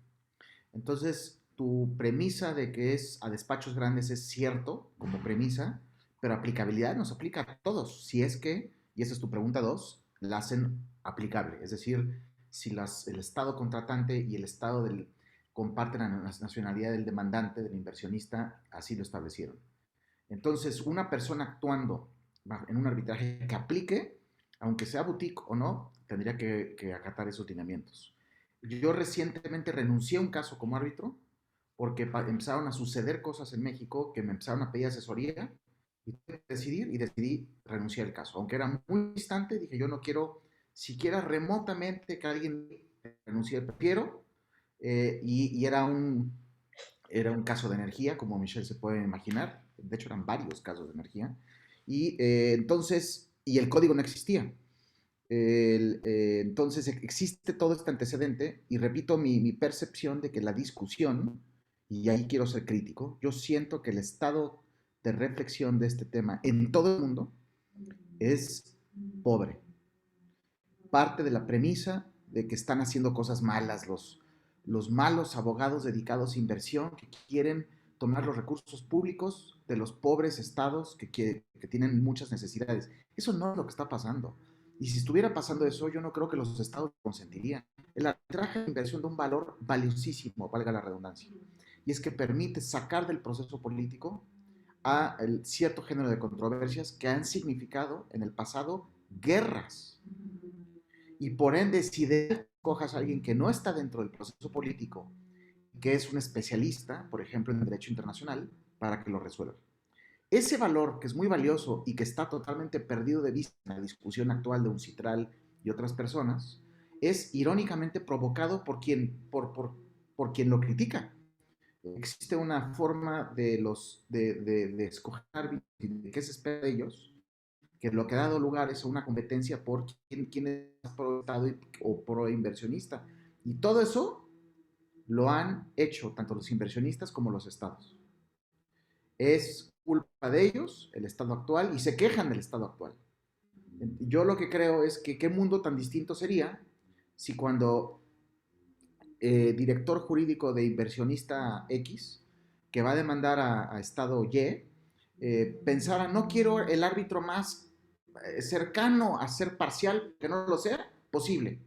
Entonces, tu premisa de que es a despachos grandes es cierto como premisa, pero aplicabilidad nos aplica a todos. Si es que, y esa es tu pregunta 2, la hacen aplicable. Es decir, si el Estado contratante y el Estado comparten la nacionalidad del demandante, del inversionista, así lo establecieron. Entonces, una persona actuando en un arbitraje que aplique, aunque sea boutique o no, tendría que acatar esos lineamientos. Yo recientemente renuncié a un caso como árbitro porque empezaron a suceder cosas en México que me empezaron a pedir asesoría y decidí renunciar al caso. Aunque era muy distante, dije yo no quiero siquiera remotamente que alguien renuncie, prefiero. Y era un caso de energía, como Michelle se puede imaginar. De hecho, eran varios casos de energía. Y entonces, y el código no existía. Entonces existe todo este antecedente y repito mi percepción de que la discusión, y ahí quiero ser crítico, yo siento que el estado de reflexión de este tema en todo el mundo es pobre. Parte de la premisa de que están haciendo cosas malas los malos abogados dedicados a inversión que quieren tomar los recursos públicos de los pobres estados que tienen muchas necesidades. Eso no es lo que está pasando. Y si estuviera pasando eso, yo no creo que los estados consentirían. El arbitraje de inversión da un valor valiosísimo, valga la redundancia. Y es que permite sacar del proceso político a cierto género de controversias que han significado en el pasado guerras. Y por ende, si cojas a alguien que no está dentro del proceso político, que es un especialista, por ejemplo, en derecho internacional, para que lo resuelva. Ese valor, que es muy valioso y que está totalmente perdido de vista en la discusión actual de Uncitral y otras personas, es irónicamente provocado por por quien lo critica. Existe una forma de escoger de qué se espera de ellos, que lo que ha dado lugar es una competencia por quién es pro Estado o pro inversionista. Y todo eso lo han hecho tanto los inversionistas como los estados. Es culpa de ellos, el estado actual, y se quejan del estado actual. Yo lo que creo es que qué mundo tan distinto sería si cuando director jurídico de inversionista X, que va a demandar a estado Y, pensara, no quiero el árbitro más cercano a ser parcial, que no lo sea, posible.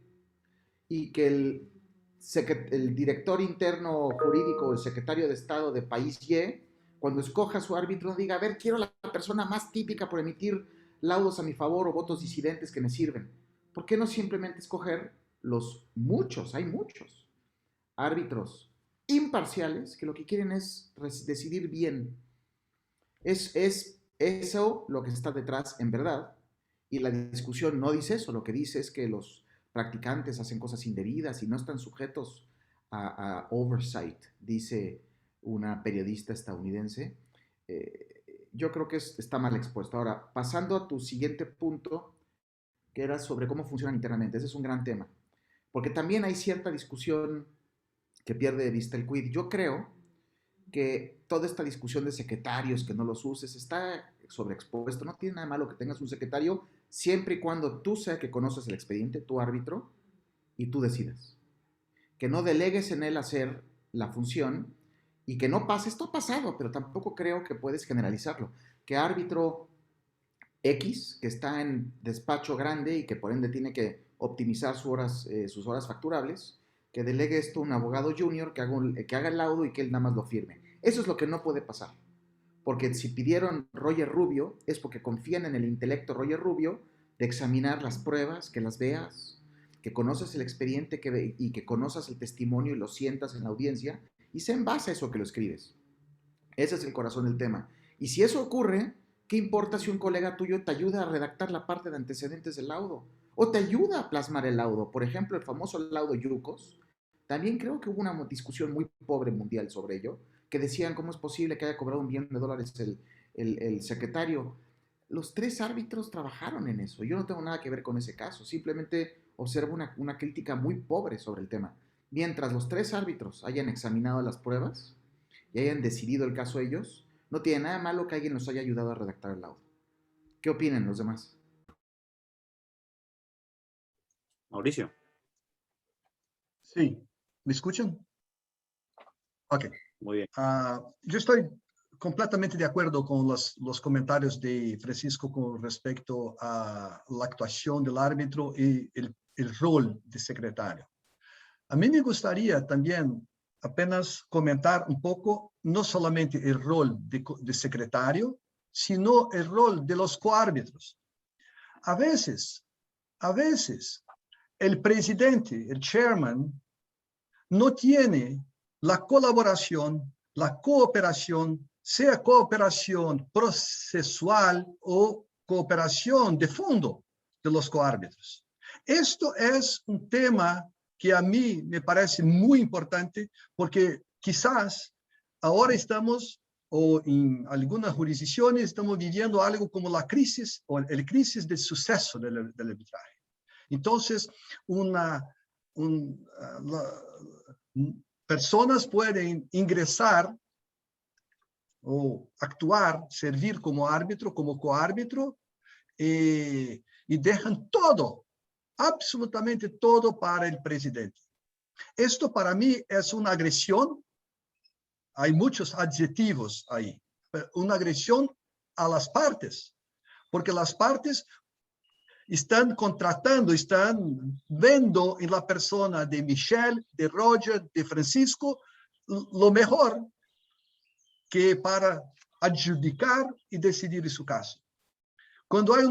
Y que el director interno jurídico, el secretario de Estado de país Y, cuando escoja su árbitro, diga, a ver, quiero la persona más típica por emitir laudos a mi favor o votos disidentes que me sirven. ¿Por qué no simplemente escoger hay muchos árbitros imparciales que lo que quieren es decidir bien? Es eso lo que está detrás en verdad. Y la discusión no dice eso, lo que dice es que los practicantes hacen cosas indebidas y no están sujetos a oversight, dice una periodista estadounidense. Yo creo que está mal expuesto. Ahora, pasando a tu siguiente punto, que era sobre cómo funcionan internamente, ese es un gran tema. porque también hay cierta discusión que pierde de vista el quid. Yo creo que toda esta discusión de secretarios, que no los uses, está sobreexpuesto. No tiene nada malo que tengas un secretario siempre y cuando tú seas que conoces el expediente, tu árbitro, y tú decidas. Que no delegues en él hacer la función y que no pase. Esto ha pasado, pero tampoco creo que puedes generalizarlo. Que árbitro X, que está en despacho grande y que por ende tiene que optimizar sus horas facturables, que delegue esto a un abogado junior que haga el laudo y que él nada más lo firme. Eso es lo que no puede pasar. Porque si pidieron Roger Rubio, es porque confían en el intelecto Roger Rubio de examinar las pruebas, que las veas, que conoces el expediente y que conozcas el testimonio y lo sientas en la audiencia, y sea en base a eso que lo escribes. Ese es el corazón del tema. Y si eso ocurre, ¿qué importa si un colega tuyo te ayuda a redactar la parte de antecedentes del laudo? O te ayuda a plasmar el laudo. Por ejemplo, el famoso laudo Yucos. También creo que hubo una discusión muy pobre mundial sobre ello, que decían cómo es posible que haya cobrado $1 millón el secretario. Los 3 árbitros trabajaron en eso. Yo no tengo nada que ver con ese caso. Simplemente observo una crítica muy pobre sobre el tema. Mientras los 3 árbitros hayan examinado las pruebas y hayan decidido el caso ellos, no tiene nada malo que alguien nos haya ayudado a redactar el laudo. ¿Qué opinan los demás?
Mauricio.
Sí, ¿me escuchan? Ok.
Muy bien.
Yo estoy completamente de acuerdo con los comentarios de Francisco con respecto a la actuación del árbitro y el rol de secretario. A mí me gustaría también apenas comentar un poco, no solamente el rol de secretario, sino el rol de los coárbitros. A veces, el presidente, el chairman, no tiene la colaboración, la cooperación, sea cooperación procesual o cooperación de fondo de los coárbitros. Esto es un tema que a mí me parece muy importante porque quizás ahora estamos, o en algunas jurisdicciones, estamos viviendo algo como la crisis o el crisis de suceso del arbitraje. Entonces, personas pueden ingresar o actuar, servir como árbitro, como coárbitro, y dejan todo, absolutamente todo para el presidente. Esto para mí es una agresión, hay muchos adjetivos ahí, una agresión a las partes, porque las partes están contratando, están viendo en la persona de Michelle, de Roger, de Francisco, lo mejor que para adjudicar y decidir su caso. Cuando hay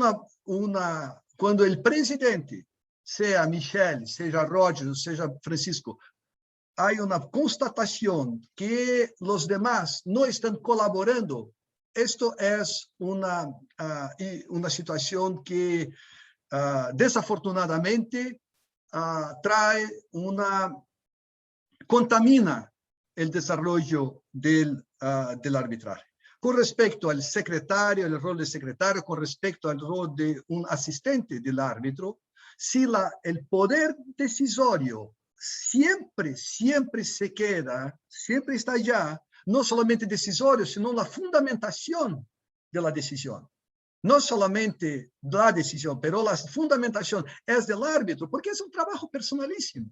cuando el presidente, sea Michelle, sea Roger, sea Francisco, hay una constatación que los demás no están colaborando, esto es una situación que desafortunadamente contamina el desarrollo del arbitraje. Con respecto al secretario, el rol del secretario, con respecto al rol de un asistente del árbitro, si el poder decisorio siempre se queda, siempre está allá, no solamente decisorio, sino la fundamentación de la decisión. No solamente la decisión, pero la fundamentación es del árbitro, porque es un trabajo personalísimo.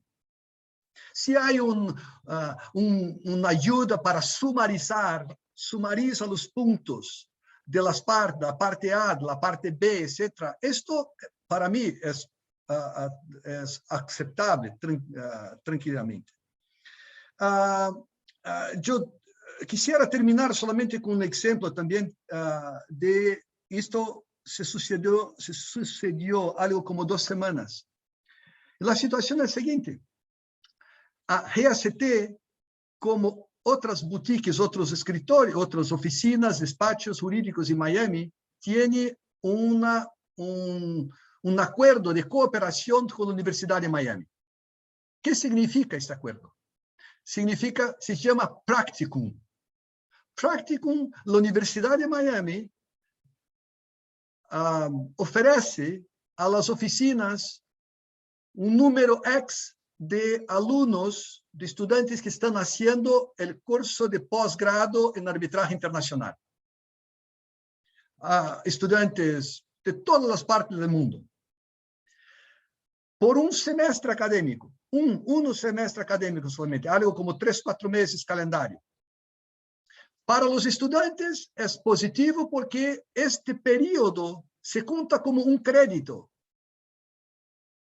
Si hay una ayuda para sumariza los puntos de las partes, la parte A, la parte B, etc. Esto para mí es aceptable tranquilamente. Yo quisiera terminar solamente con un ejemplo también de esto. Se sucedió algo como 2 semanas. La situación es la siguiente. A GACT, como otras boutiques, otros escritorios, otras oficinas, despachos jurídicos en Miami, tiene un acuerdo de cooperación con la Universidad de Miami. ¿Qué significa este acuerdo? Se llama Practicum. Practicum, la Universidad de Miami ofrece a las oficinas un número X de alumnos, de estudiantes que están haciendo el curso de posgrado en arbitraje internacional. Estudiantes de todas las partes del mundo. Por un semestre académico, un semestre académico solamente, algo como 3, 4 meses calendario. Para los estudiantes es positivo porque este periodo se cuenta como un crédito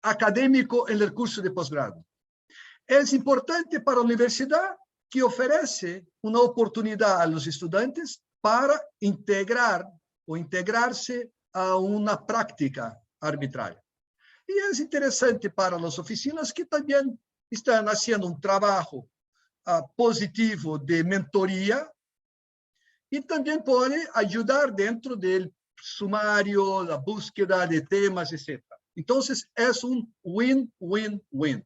académico en el curso de posgrado. Es importante para la universidad que ofrece una oportunidad a los estudiantes para integrar o integrarse a una práctica arbitral. Y es interesante para las oficinas que también están haciendo un trabajo positivo de mentoría y también puede ayudar dentro del sumario, la búsqueda de temas, etc. Entonces, es un win-win-win.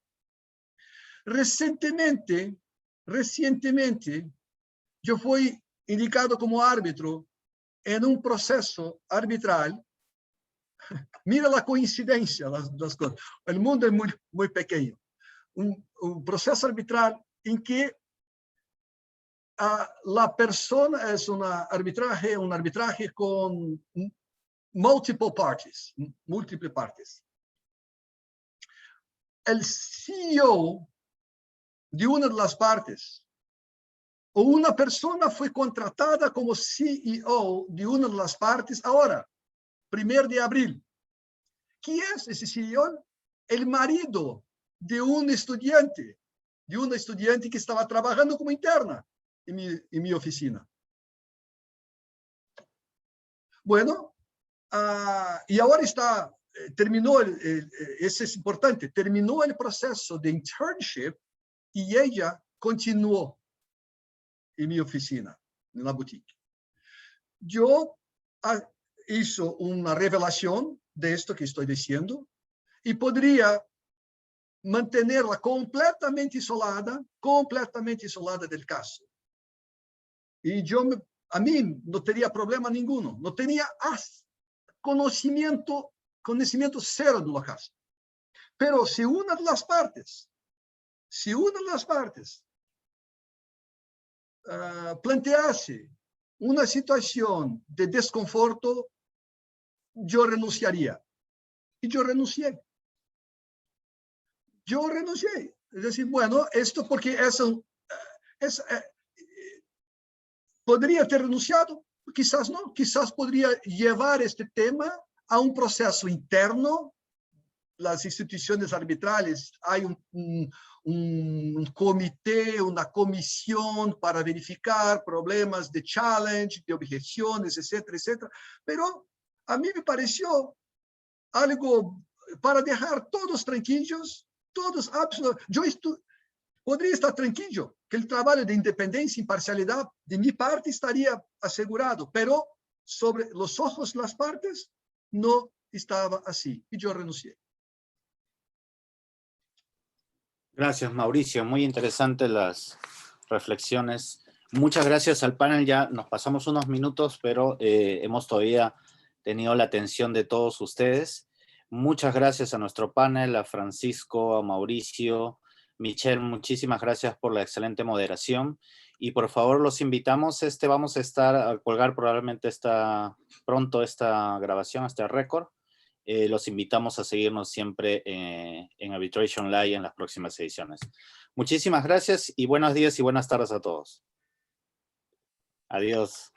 Recientemente, yo fui indicado como árbitro en un proceso arbitral. Mira la coincidencia, las cosas. El mundo es muy pequeño. Un proceso arbitral en que la persona es un arbitraje con múltiples partes. El CEO de una de las partes, o una persona fue contratada como CEO de una de las partes ahora, 1 de abril. ¿Quién es ese CEO? El marido de un estudiante, que estaba trabajando como interna en mi oficina. Bueno, y ahora terminó, eso es importante, terminó el proceso de internship y ella continuó en mi oficina, en la boutique. Yo hizo una revelación de esto que estoy diciendo y podría mantenerla completamente isolada del caso. Y a mí no tenía problema ninguno, no tenía conocimiento cero del caso. Pero si una de las partes plantease una situación de desconforto, yo renunciaría. Y yo renuncié. Es decir, bueno, esto porque podría ter renunciado, quizás no, quizás podría llevar este tema a un proceso interno. Las instituciones arbitrales, hay un comité, una comisión para verificar problemas de challenge, de objeciones, etcétera, etcétera. Pero a mí me pareció algo para dejar todos tranquilos, todos absolutamente. Podría estar tranquilo, que el trabajo de independencia e imparcialidad de mi parte estaría asegurado, pero sobre los ojos de las partes no estaba así, y yo renuncié.
Gracias, Mauricio. Muy interesantes las reflexiones. Muchas gracias al panel. Ya nos pasamos unos minutos, pero hemos todavía tenido la atención de todos ustedes. Muchas gracias a nuestro panel, a Francisco, a Mauricio, Michelle, muchísimas gracias por la excelente moderación. Y por favor, los invitamos, vamos a colgar probablemente pronto esta grabación, este récord. Los invitamos a seguirnos siempre en Arbitration Live en las próximas ediciones. Muchísimas gracias y buenos días y buenas tardes a todos. Adiós.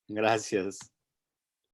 Gracias.